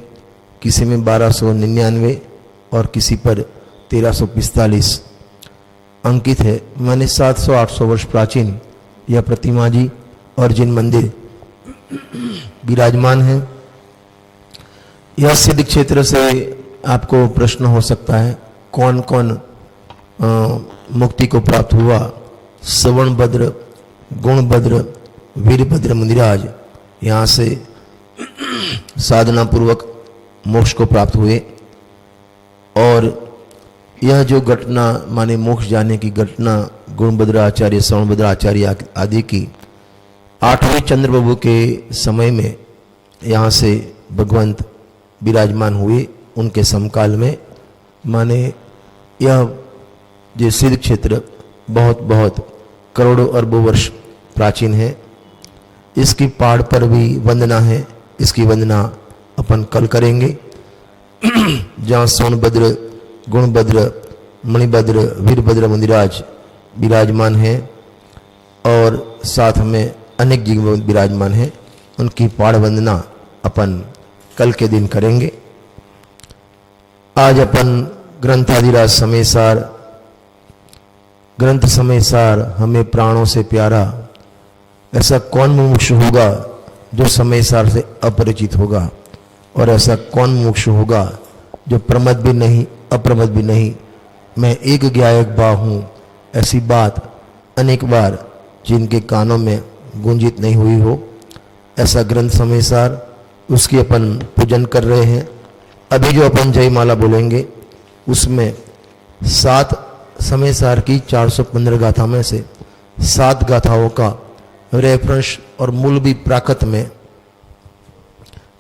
किसी में 1299 और किसी पर 1345 अंकित है। माने 700-800 वर्ष प्राचीन यह प्रतिमा जी और जिन मंदिर विराजमान हैं। यह सिद्ध क्षेत्र से आपको प्रश्न हो सकता है कौन कौन मुक्ति को प्राप्त हुआ। श्रवणभद्र, गुणभद्र, वीरभद्र मुनिराज यहाँ से साधना पूर्वक मोक्ष को प्राप्त हुए और यह जो घटना माने मोक्ष जाने की घटना गुणभद्र आचार्य, श्रवणभद्र आचार्य आदि की 8वें चंद्रप्रभु के समय में यहाँ से भगवंत विराजमान हुए। उनके समकाल में माने यह जो सिद्ध क्षेत्र बहुत बहुत करोड़ों अरबों वर्ष प्राचीन है। इसकी पहाड़ पर भी वंदना है। इसकी वंदना अपन कल करेंगे। जहाँ सोनभद्र, गुणभद्र, मणिभद्र, वीरभद्र मुनिराज विराजमान हैं और साथ में अनेक जीव विराजमान हैं। उनकी पहाड़ वंदना अपन कल के दिन करेंगे। आज अपन ग्रंथाधिराज समयसार, ग्रंथ समयसार हमें प्राणों से प्यारा। ऐसा कौन मुमुक्षु होगा जो समयसार से अपरिचित होगा और ऐसा कौन मुमुक्षु होगा जो प्रमद भी नहीं अप्रमद भी नहीं। मैं एक ज्ञायक बा हूँ, ऐसी बात अनेक बार जिनके कानों में गूंजित नहीं हुई हो। ऐसा ग्रंथ समयसार उसकी अपन पूजन कर रहे हैं। अभी जो अपन जयमाला बोलेंगे उसमें 7 समयसार की 415 गाथा में से 7 गाथाओं का रेफरेंस और मूल भी प्राकृत में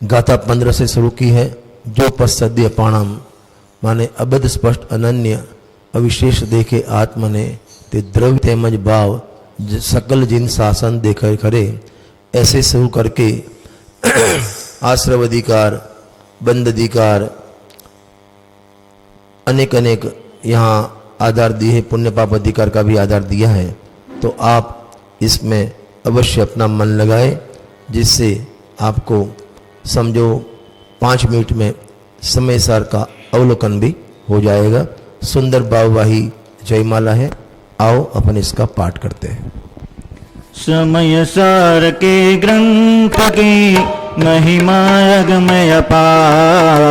गाथा 15 से शुरू की है। जो पश्चद्य पाणम माने अबध स्पष्ट अनन्य अविशेष देखे आत्म ने ते द्रव्य तेमज भाव सकल जिन शासन देकर करे। ऐसे शुरू करके आश्रव अधिकार, बंद अधिकार, अनेक अनेक यहाँ आधार दिए हैं। पुण्य पाप अधिकार का भी आधार दिया है। तो आप इसमें अवश्य अपना मन लगाए जिससे आपको समझो 5 मिनट में समयसार का अवलोकन भी हो जाएगा। सुंदर भाववाही जयमाला है। आओ अपन इसका पाठ करते हैं। समयसार के ग्रंथ की महिमा अगमय अपार।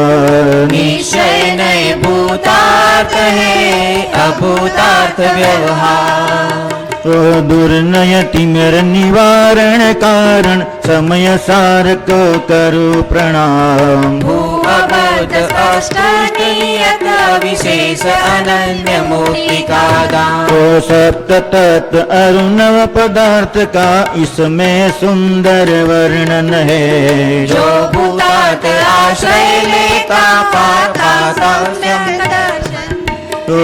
निश्चय नए भूतार्थ है अभूतार्थ व्यवहार। तो दुर्नय तिमिर निवारण कारण समयसार को करो प्रणाम। भू अबोध अष्टनियत विशेष अनन्य मुक्ति का दान। तो सप्त तत्व अरुणव पदार्थ का इसमें सुंदर वर्णन है। जो भूतार्थ आश्रय लेता पाता जाता सम्यक दर्शन। तो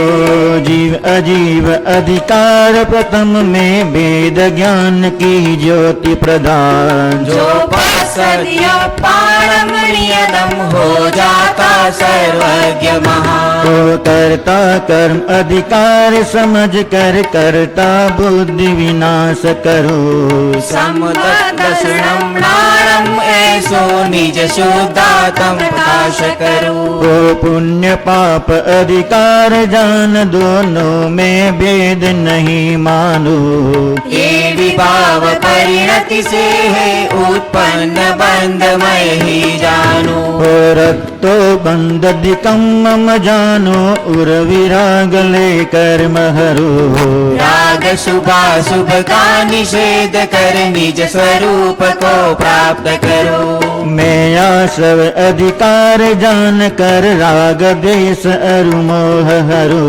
जीव अजीव अधिकार प्रथम में वेद ज्ञान की ज्योति प्रदान। जो पासदीय पारमणियदम हो जाता सर्वज्ञ महान। तो करता कर्म अधिकार समझ कर करता बुद्धि विनाश करो। समुद्रदर्शनम नारम ऐसो निज शुद्धातम प्रकाश करो। तो पुण्य पाप अधिकार जान दोनों में भेद नहीं मानो। ये विभाव परिणति से है उत्पन्न बंधमय ही जानो। रत्तो बंध अधिकम मम जानो उर विराग ले कर्म हरो। राग शुभाशुभ का निषेध कर निज स्वरूप को प्राप्त करो। मैं आश्रव अधिकार जान कर राग देश अरु मोह हरो।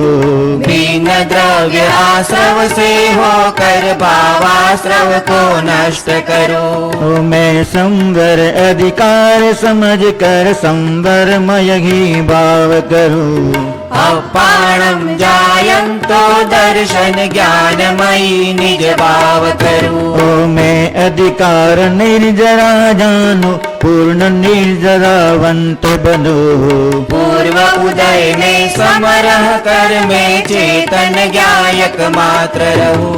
बिन द्रव्य आश्रव से होकर भावाश्रव को नष्ट करो। मैं संवर अधिकार समझ कर संवरमय ही भाव करूं। अपाणम जायंतो दर्शन ज्ञानमयी निज भाव करो। मैं अधिकार निर्जरा जानो पूर्ण निर्जरावंत बनो। पूर्व उदय में समरह कर में चेतन ज्ञायक मात्र रहो।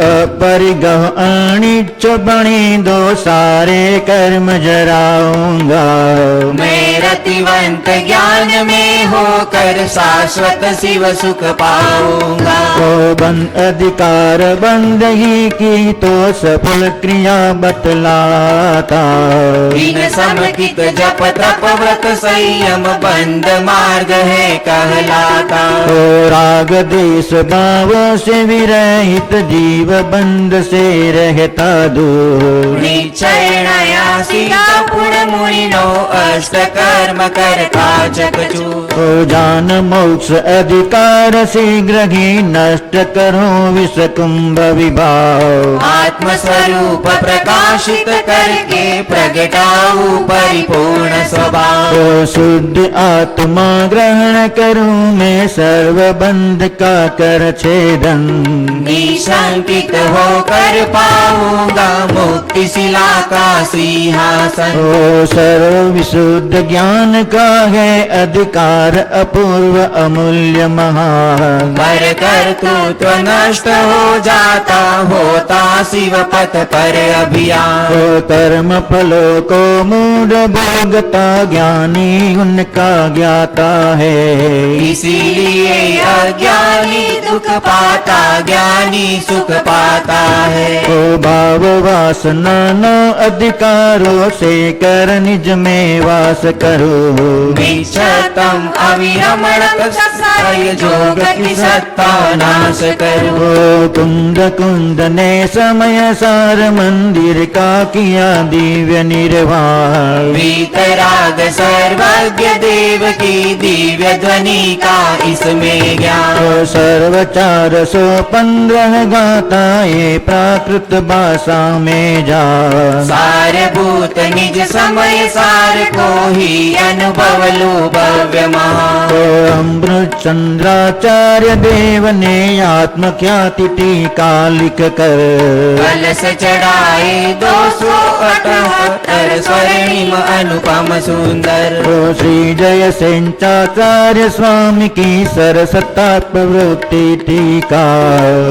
अपरिगह अनिच बने दो सारे कर्म जराऊंगा। मैं रतिवंत ज्ञान में होकर शाश्वत शिव सुख पाऊंगा। बंद अधिकार बंदगी की तो सफल क्रिया बतलाता। बिन समकित जप तप व्रत संयम बंद मार्ग है कहलाता। राग देश भाव से विरहित जीव बंद से रहता दूर। निश्चय नया सीता पुण मुनिनो अष्ट कर्म करता चकचूर। जान मोक्ष अधिकार शीघ्र ही नष्ट करो विषकुंभ विभाव। आत्म स्वरूप प्रकाशित करके प्रगटाऊ परिपूर्ण स्वभाव। शुद्ध आत्मा ग्रहण करूं मैं सर्व बंध का कर छेदन। निशंकित होकर पाऊंगा मुक्ति शिला का सिंहासन। सर्व विशुद्ध ज्ञान का है अधिकार अपूर्व अमूल्य महान। पर कर्तृत्व नष्ट हो जाता होता शिव पथ पर अभियान। कर्म फलों को मूढ़ भोगता ज्ञानी उनका ज्ञाता है। इसीलिए अज्ञानी दुख पाता ज्ञानी सुख पाता है। भाव वासना नो अधिकारों से कर निज में वास करो। विचतम अविरमण जोग की सत्ता नाश करो। कुंद कुंद ने समय सार मंदिर का किया दिव्य निर्वाण। वीतराग सर्वज्ञ देव की दिव्य ध्वनि का इसमें ज्ञान। सर्व 415 गाता ये प्राकृत भाषा में जा। सारभूत निज समय सार को ही अनुभव लो भव्य महान। अमृत चंद्राचार्य देव ने आत्म ख्याति टीका लिख कर। कलश चढ़ाए 278 स्वर्णिम अनुपम सुंदर। श्री जय सेंचाचार्य स्वामी की सरसता प्रवृत्ति टीका।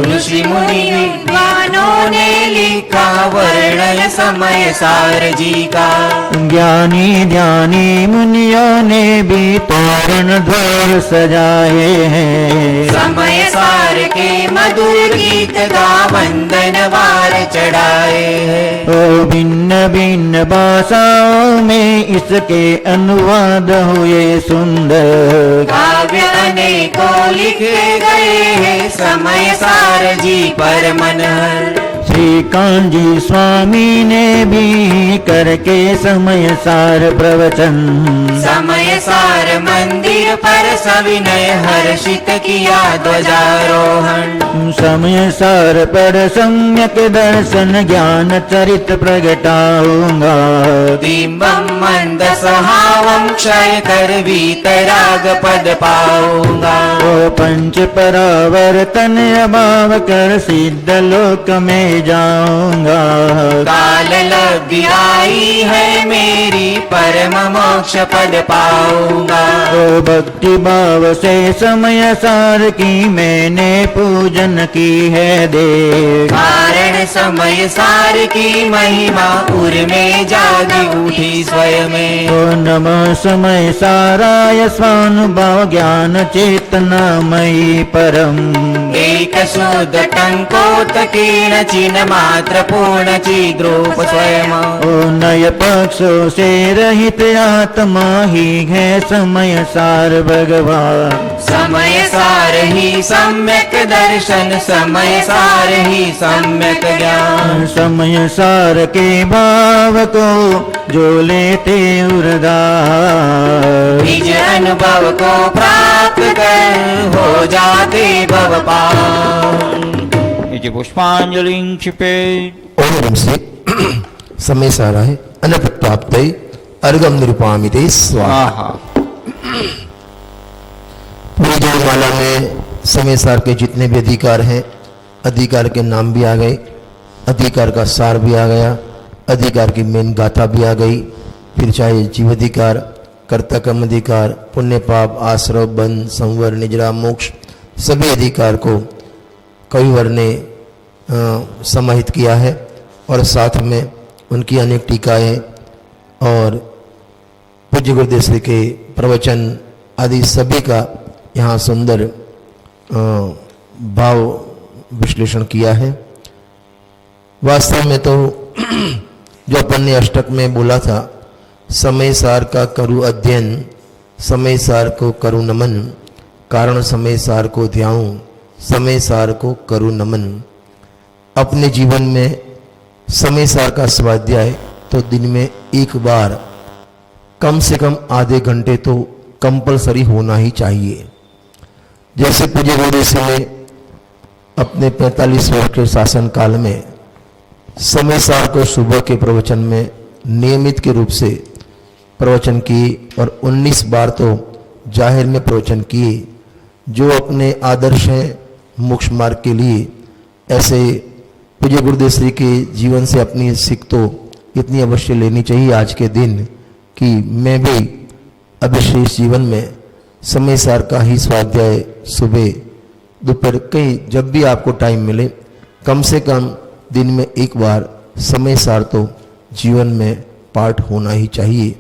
ऋषि मुनि विद्वानों ने लिखा वर्णन समय सार जी का। ज्ञानी ध्यानी मुनियों ने भी तोरण द्वार सजाए हैं। समय सार के मधुर गीत का वंदन वार चढ़ाए हैं। ओ भिन्न भिन्न भाषाओं में इसके अनुवाद हुए सुंदर। काव्य अनेकों लिखे गए हैं समय सार जी पर मनहर। श्री कांजी स्वामी ने भी करके समय सार प्रवचन। समय सार मंदिर पर सविनय हर्षित किया ध्वजारोहण। समय सार पर सम्यक दर्शन ज्ञान चरित प्रगटाऊंगा। बिंबम मंद सहावम क्षय कर वीतराग पद पाऊंगा। ओ पंच परावर्तन अभाव कर सिद्ध लोक में जाऊंगा। काल लब्धि आई है मेरी परम मोक्ष पद पाऊंगा। ओ भक्ति भाव से समय सार की मैंने पूजन की है देव। कारण समय सार की महिमा उर में जागी उठी स्वयं। ओ नमः समय साराय स्वानुभाव ज्ञान चेतना मयि परम। एक शुद्ध टंकोत कीर्ण चिन्ह मात्र पूर्ण चिद्रूप स्वयं। ओ नय पक्षों से रहित आत्मा ही है समय सार भगवान। समय सार ही सम्यक दर्शन समय सार ही सम्यक ज्ञान। समय सार के भाव को जो लेते उर्धार। निज अनुभव को प्राप्त कर हो जाते भव पार। इति पुष्पांजलिं क्षिपेत्। ओम से समय सारा है अनप्रप्त अर्घम निरुपामिते स्वाहा। आहा। पूरी जयमाला में समय सार के जितने भी अधिकार हैं, अधिकार के नाम भी आ गए, अधिकार का सार भी आ गया, अधिकार की मेन गाथा भी आ गई। फिर चाहे जीवाधिकार, कर्ता कर्म अधिकार, पुण्य पाप, आश्रव, बंध, संवर, निजरा, मोक्ष, सभी अधिकार को कविवर ने समाहित किया है और साथ में उनकी अनेक टीकाएं और पूज्य गुरुदेव श्री के प्रवचन आदि सभी का यहाँ सुंदर भाव विश्लेषण किया है। वास्तव में तो जो अपन ने अष्टक में बोला था, समय सार का करु अध्ययन, समय सार को करु नमन, कारण समय सार को ध्याऊं, समय सार को करु नमन। अपने जीवन में समय सार का स्वाध्याय तो दिन में एक बार कम से कम आधे घंटे तो कंपलसरी होना ही चाहिए। जैसे पूज्य गुरुदेव श्री ने अपने 45 वर्ष के शासन काल में समय सार को सुबह के प्रवचन में नियमित के रूप से प्रवचन किए और 19 बार तो जाहिर में प्रवचन किए। जो अपने आदर्श हैं मोक्ष मार्ग के लिए, ऐसे पूज्य गुरुदेव श्री के जीवन से अपनी सीख तो इतनी अवश्य लेनी चाहिए आज के दिन कि मैं भी अविशेष जीवन में समय सार का ही स्वाध्याय सुबह दोपहर कहीं जब भी आपको टाइम मिले कम से कम दिन में एक बार समय सार तो जीवन में पाठ होना ही चाहिए।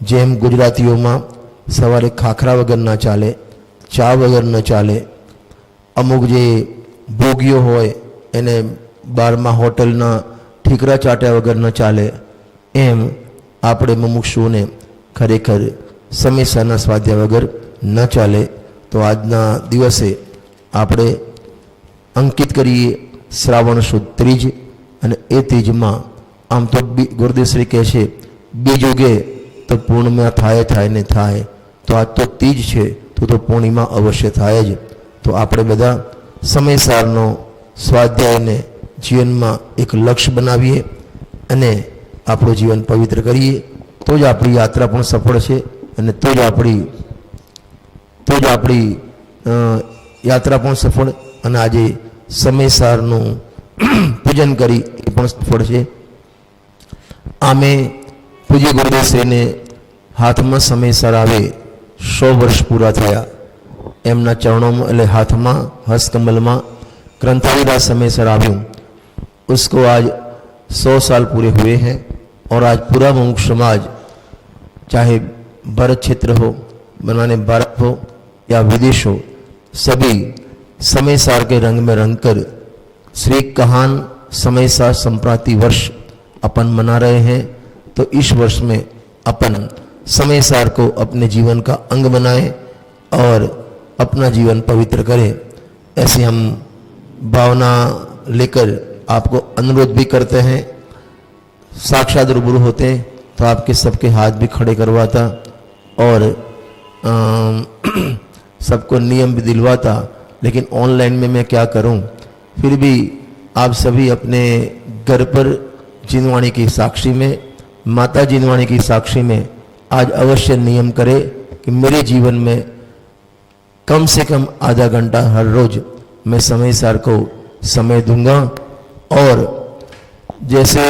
जेम गुजरातीओं में सवारे खाखरा वगर न चाले, चा वगर न चाले, अमुक जे भोगियो होय एने बारमा होटलना ठीकरा चाट्या वगर न चाले, एम આપણે મુમુક્ષુઓને ખરેખર સમયસરના સ્વાધ્યાય વગર ન ચાલે। તો આજના દિવસે આપણે અંકિત કરીએ શ્રાવણ સુદ ત્રીજ અને એ ત્રીજમાં આમ તો ગુરુદેવશ્રી કહે છે બીજુગે તો પૂર્ણિમા થાય ને થાય, તો આજ તો ત્રીજ છે તો પૂર્ણિમા અવશ્ય થાય જ। તો આપણે બધા સમયસારનો સ્વાધ્યાયને જીવનમાં એક લક્ષ્ય બનાવીએ અને આપણું જીવન પવિત્ર કરીએ તો જ આપણી યાત્રા પણ સફળ છે અને તો જ આપણી યાત્રા પણ સફળ અને આજે સમયસારનું પૂજન કરી એ પણ સફળ છે। આમે પૂજ્ય ગુરુદેવશ્રીને હાથમાં સમયસાર આવે 100 વર્ષ પૂરા થયા। એમના ચરણોમાં એટલે હાથમાં હસ્તકમલમાં ગ્રંથાવીરા સમયસર આવ્યું। उसको आज 100 साल पूरे हुए हैं और आज पूरा मुमुक्ष समाज चाहे भारत क्षेत्र हो, बनाने भारत हो या विदेश हो, सभी समय सार के रंग में रंग कर श्री कहान समय सार संप्रांति वर्ष अपन मना रहे हैं। तो इस वर्ष में अपन समय सार को अपने जीवन का अंग बनाएं और अपना जीवन पवित्र करें। ऐसे हम भावना लेकर आपको अनुरोध भी करते हैं, साक्षात रूबरू होते तो आपके सबके हाथ भी खड़े करवाता और सबको नियम भी दिलवाता, लेकिन ऑनलाइन में मैं क्या करूं। फिर भी आप सभी अपने घर पर जिनवाणी की साक्षी में, माता जिनवाणी की साक्षी में आज अवश्य नियम करें कि मेरे जीवन में कम से कम आधा घंटा हर रोज मैं समय सार को समय दूंगा। और जैसे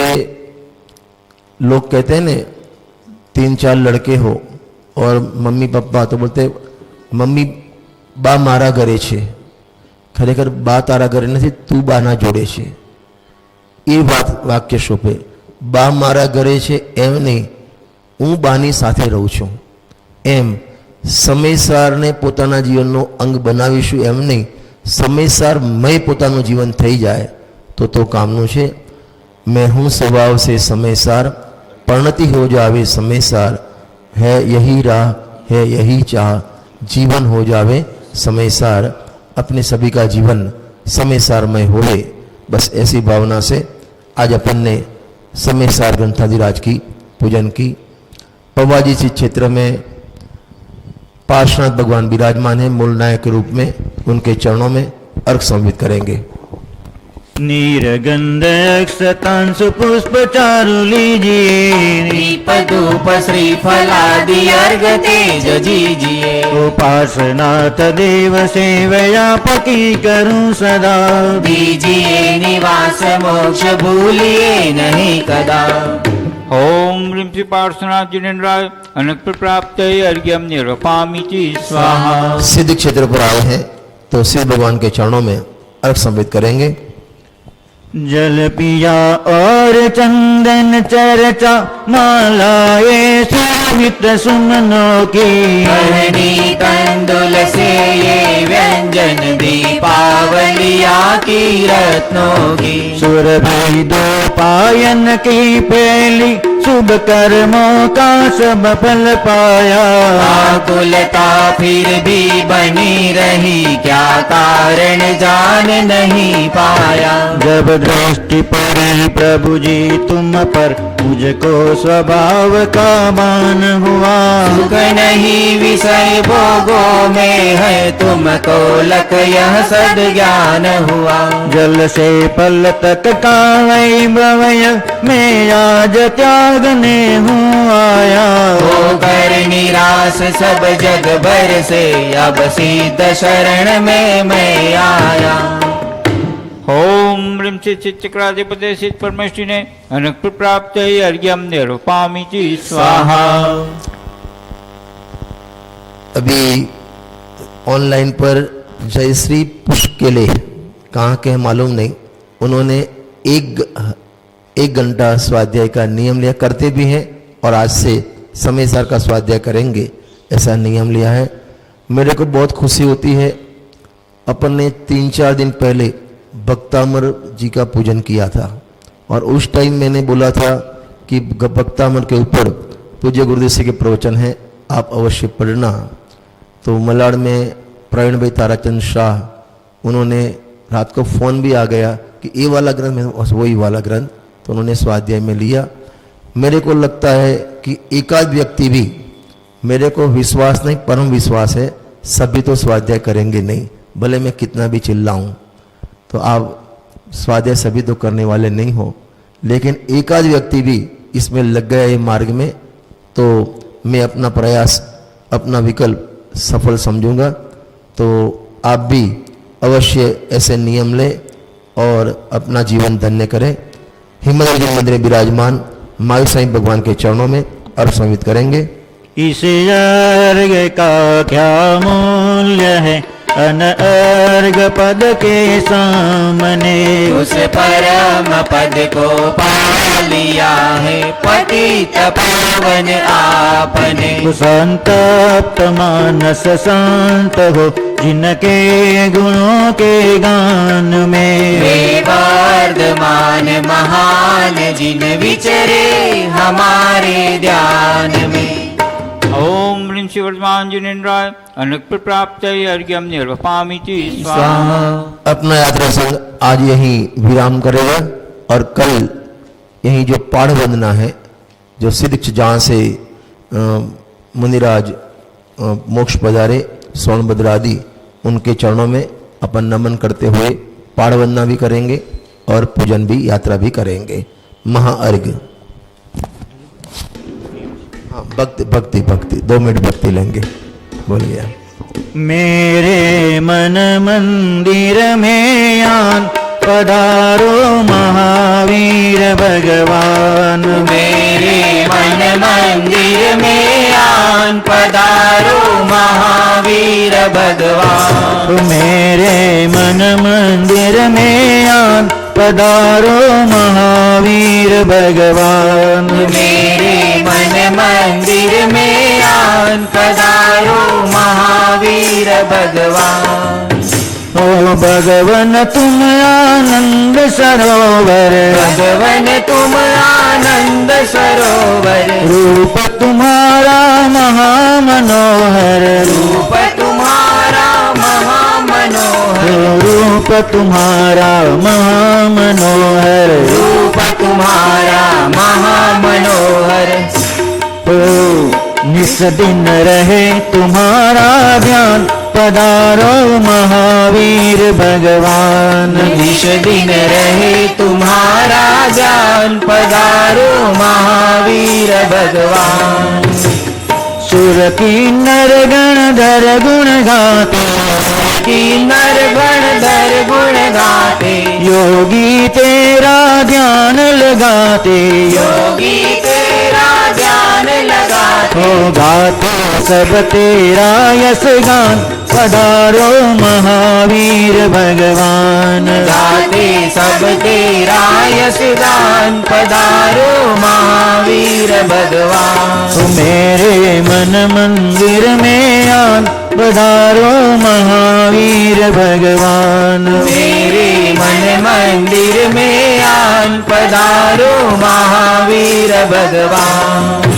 लोग कहते हैं ने 3-4 लड़के हो और मम्मी पापा तो बोलते मम्मी बा मारा घरे छे, खरेखर बा तारा घरे नहीं, तू बाना जोड़े छे। ये बात वाक्य शोभे। बा मारा घरे छे एम नहीं, हूँ बानी साथे रहूं छूं एम। समयसार ने पोताना जीवनનો અંગ બનાવીશું એમ નહીં, સમયસાર મય પોતાનું જીવન થઈ જાય તો કામનું છે। मैं हूँ स्वभाव से समयसार, परिणति हो जावे समयसार, है यही राह है यही चाह, जीवन हो जावे समयसार। अपने सभी का जीवन समयसारमय होवे, बस ऐसी भावना से आज अपन ने समयसार ग्रंथाधिराज की पूजन की। पवाजी जी क्षेत्र में पार्श्वनाथ भगवान विराजमान है, मूल नायक के रूप में, उनके चरणों में अर्घ समर्पित करेंगे। नीरगंध अक्षतांशु पुष्प चारु लीजिए, दीप धूप श्रीफलादि अर्घ तेज दीजिए। उपासनाथ देव सेवया पकी करूं सदा, दीजिए निवास मोक्ष भूलिए नहीं कदा। ओम ह्रीं श्री पार्श्वनाथ जिनेन्द्राय अनक्त प्राप्त अर्घ्यम निरूपामिति स्वाहा। सिद्ध क्षेत्र पर आए हैं तो सिद्ध भगवान के चरणों में अर्घ समर्पित करेंगे। जल पिया और चंदन चर्चा, मालाए सुमित्र सुमनों की, हरणी कंदुल से ये व्यंजन दीपावलिया की रत्नों की। सुरभि दो पायन की पेली, शुभ कर्मों का सब फल पाया। आकुलता फिर भी बनी रही, क्या कारण जान नहीं पाया। जब दृष्टि पड़ी प्रभु जी तुम पर, मुझको स्वभाव का मान हुआ। सुख नहीं विषय भोगों में है, तुमको लक यह सद ज्ञान हुआ। जल से पल तक का वैभवय, मैं आज त्यागने हूँ आया। होकर निराश सब जग भर से, अब सिद्ध शरण में मैं आया। ओम ह्रीं श्री चित्चक्राधिपते सिद्ध परमेष्टि ने अनक्त प्राप्त अर्घ्यम निरूपामिति स्वाहा। अभी ऑनलाइन पर जयश्री पुष्केले कहाँ के हैं मालूम नहीं, उन्होंने एक घंटा स्वाध्याय का नियम लिया, करते भी हैं और आज से समय सार का स्वाध्याय करेंगे, ऐसा नियम लिया है। मेरे को बहुत खुशी होती है। अपन ने 3-4 दिन पहले भक्तामर जी का पूजन किया था और उस टाइम मैंने बोला था कि भक्तामर के ऊपर पूज्य गुरुदेव जी के प्रवचन है, आप अवश्य पढ़ना। तो मलाड में प्रवीण भाई ताराचंद शाह, उन्होंने रात को फ़ोन भी आ गया कि ये वाला ग्रंथ, वही वाला ग्रंथ, तो उन्होंने स्वाध्याय में लिया। मेरे को लगता है कि एकाध व्यक्ति भी, मेरे को विश्वास नहीं परम विश्वास है, सभी तो स्वाध्याय करेंगे नहीं, भले मैं कितना भी चिल्लाऊं। तो आप स्वाध्याय सभी तो करने वाले नहीं हो, लेकिन एकाध व्यक्ति भी इसमें लग गया ये मार्ग में, तो मैं अपना प्रयास, अपना विकल्प सफल समझूंगा। तो आप भी अवश्य ऐसे नियम लें और अपना जीवन धन्य करें। हिम्मत अर्जुन मंदिर में विराजमान मायू साईं भगवान के चरणों में अर्घ समर्पित करेंगे। इस अर्घ का क्या मूल्य है, अन अर्घ पद के सामने। उस परम पद को पा लिया है, पतित पावन आपने। संतप्त मानस शांत हो, जिनके गुणों के गान में। वे वर्धमान महान, जिन विचरे हमारे ध्यान में। ओम ह्रीं श्री वर्धमान जिनेन्द्राय अनक प्राप्त अर्घ्यम निर्वपामिति स्वाहा। स्वाहा। अपना यात्रा संघ आज यहीं विराम करेगा और कल यहीं जो पाढ़ वंदना है, जो सिद्ध जहाँ से मुनिराज मोक्ष पधारे सोनभद्र आदि, उनके चरणों में अपन नमन करते हुए पाढ़ वंदना भी करेंगे और पूजन भी, यात्रा भी करेंगे। महाअर्घ। हाँ, भक्ति भक्ति भक्ति 2 मिनट भक्ति लेंगे। बोलिए। मेरे मन मंदिर में आन पधारो महावीर भगवान। मेरे मन मंदिर में आन पधारो महावीर भगवान। मेरे मन मंदिर में आन पधारो महावीर भगवान। मेरे मन मंदिर में आन पधारो महावीर भगवान। ओ भगवन तुम आनंद सरोवर, भगवन तुम आनंद सरोवर। रूप तुम्हारा महामनोहर, रूप तुम्हारा महामनोहर। रूप तुम्हारा महामनोहर। रूप तुम्हारा महामनोहर। ओ निस दिन रहे तुम्हारा ध्यान पधारो महावीर भगवान। निश दिन रहे तुम्हारा ज्ञान पधारो महावीर भगवान। सुर किन्नर गण धर गुण गाते, किन्नर गण धर गुण गाते। योगी तेरा ध्यान लगाते, योगी तेरा ध्यान लगाते। हो गाते सब तेरा यश गान पधारो महावीर भगवान। गाते सब तेरा यश गान पधारो महावीर भगवान। मेरे मन मंदिर में आन पधारो महावीर भगवान। मेरे मन मंदिर में आन पधारो महावीर भगवान।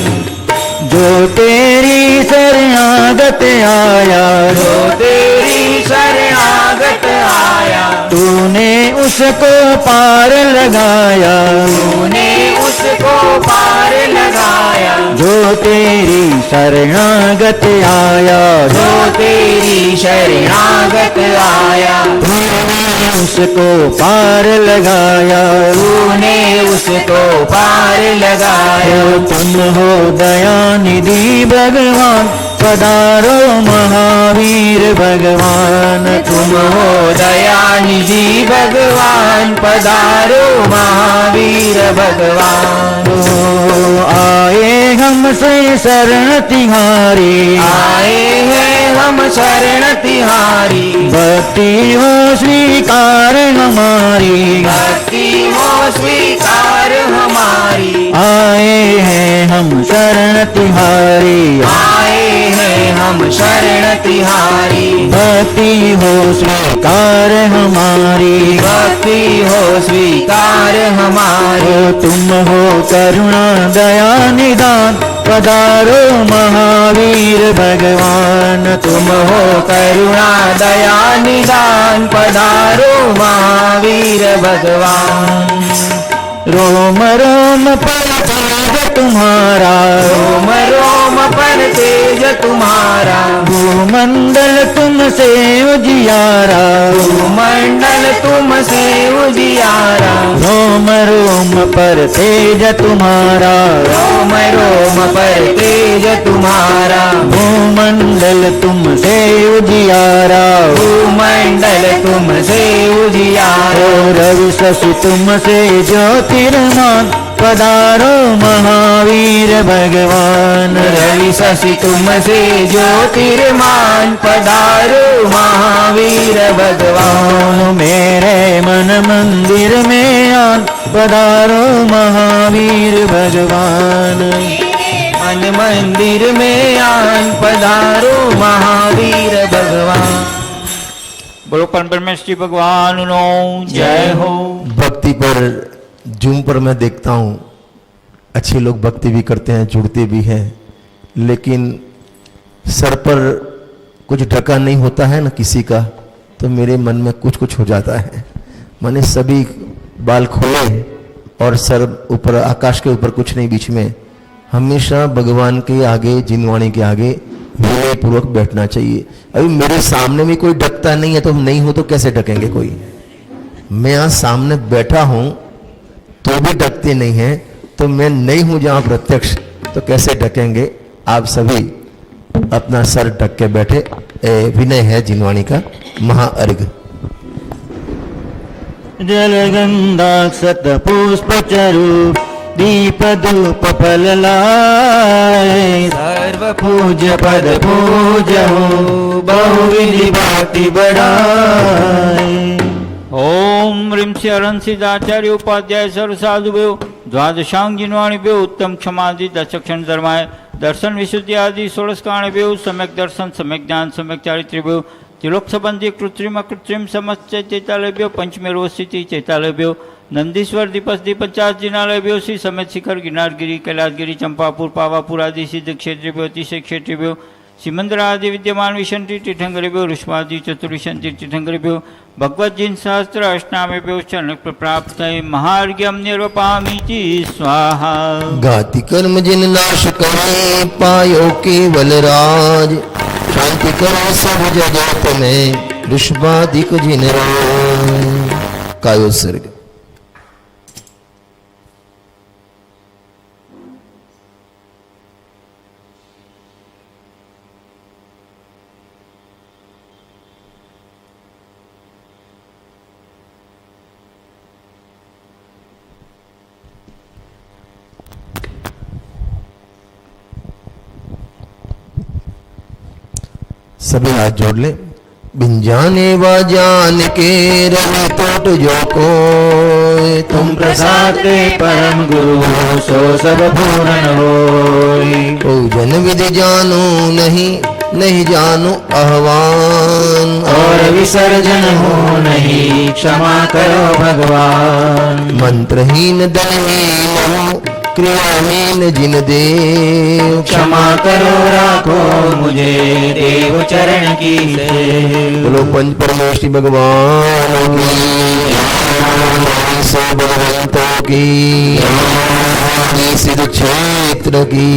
जो तेरी शरणागत आया, जो तेरी शरणागत आया। तूने उसको पार लगाया, तूने उसको पार लगाया। जो तेरी शरणागत आया, जो तेरी शरणागत आया। उसको पार लगाया। तूने उसको पार लगाया। तुम हो दयानिधि भगवान पधारो महावीर भगवान। तुम हो दयानिधि भगवान पधारो महावीर भगवान। आए हमसे शरण तिहारी, आए हैं हम शरण तिहारी। भक्ति हो स्वीकार हमारी, भक्ति हो स्वीकार हमारी। आए हैं हम शरण तिहारी। आए हैं हम शरण तिहारी। भक्ति हो स्वीकार हमारी, भक्ति हो स्वीकार हमारी। तुम हो करुणा दया निदान पधारो महावीर भगवान। तुम हो करुणा दया निदान पधारो महावीर भगवान। रोम रोम पर तेज तुम्हारा, रोम रोम पर तेज तुम्हारा। भूमंडल तुमसे उजियारा, भूमंडल तुमसे उजियारा। रोम रोम पर तेज तुम्हारा, रोम रोम पर तेज तुम्हारा। भूमंडल तुमसे उजियारा, भूमंडल तुमसे उजियारा। रवि शशि तुमसे ज्योतिर्मान पधारो महावीर भगवान। रवि शशि तुमसे ज्योतिर्मान पधारो महावीर भगवान। मेरे मन मंदिर में आन पधारो महावीर भगवान। मन मंदिर में आन पधारो महावीर भगवान। बोलो परमेश्वरी भगवान नो जय हो। भक्ति पर जूम पर मैं देखता हूँ अच्छे लोग भक्ति भी करते हैं, जुड़ते भी हैं, लेकिन सर पर कुछ ढका नहीं होता है ना किसी का, तो मेरे मन में कुछ कुछ हो जाता है। मैंने सभी बाल खोले और सर ऊपर, आकाश के ऊपर कुछ नहीं, बीच में। हमेशा भगवान के आगे, जिनवाणी के आगे विनय पूर्वक बैठना चाहिए। अभी मेरे सामने भी कोई ढकता नहीं है, तो नहीं हो तो कैसे ढकेंगे कोई? मैं यहाँ सामने बैठा हूं तो भी ढकते नहीं है, तो मैं नहीं हूं जहां प्रत्यक्ष, तो कैसे ढकेंगे? आप सभी अपना सर ढक के बैठे। विनय है जिनवाणी का। महाअर्घ। जलगंधाक्षत पुष्प चरु दीप धूप फल लाए, सर्व पूज्य पद पूजहु बहुविधि भक्ति बढ़ाए। ओम ह्रीं श्री अरहं सिद्धाचार्य उपाध्याय सर्व साधुभ्यो द्वादशांग जिनवाणिभ्यो उत्तम क्षमादि दशक्षण धर्माय दर्शन विशुद्धि आदि षोडश कारणभ्यो सम्यक दर्शन सम्यक ज्ञान सम्यक चारित्र्यभ्यो त्रिलोक संबंधी कृत्रिम अकृत्रिम समस्त चैतालयभ्यो पंचमेरो स्थिति चैतालयभ्यो नंदीश्वर दीपस्दी 50 जिनालयभ्यो श्री समेत शिखर गिरनारगिरी कैलाशगिरी चंपापुर पावापुर आदि सिद्ध क्षेत्रेभ्यो अतिशय क्षेत्रेभ्यो सिमंद्र आदि विद्यमान विशंति तीर्थंकरेभ्यो ऋष्मादि चतुर्विशंति तीर्थंकरेभ्यो भगवद्जीन सहस्त्र अष्टामेभ्यो शरण प्राप्त महार्घ्यम निर्वपामीति स्वाहा। गाति कर्म जिन नाश करे पायो केवल राज, शांति करो सब जगत में ऋषभादिक जिन राज। कायोत्सर्ग। सभी हाथ जोड़ ले। बिन जाने व जान के रहे तोट जो को, तुम प्रसाद के परम गुरु सो सब पूर्ण होई। को जन विधि जानो नहीं, नहीं जानो आह्वान, और विसर्जन हो नहीं क्षमा करो भगवान। मंत्रहीन धनहीन हो क्रियाहीन जिन देव, क्षमा करो राखो मुझे देव चरण की सेव। बोलो पंच परमेश्वरी भगवान की, सब भगवंतों की, सिद्ध क्षेत्र की।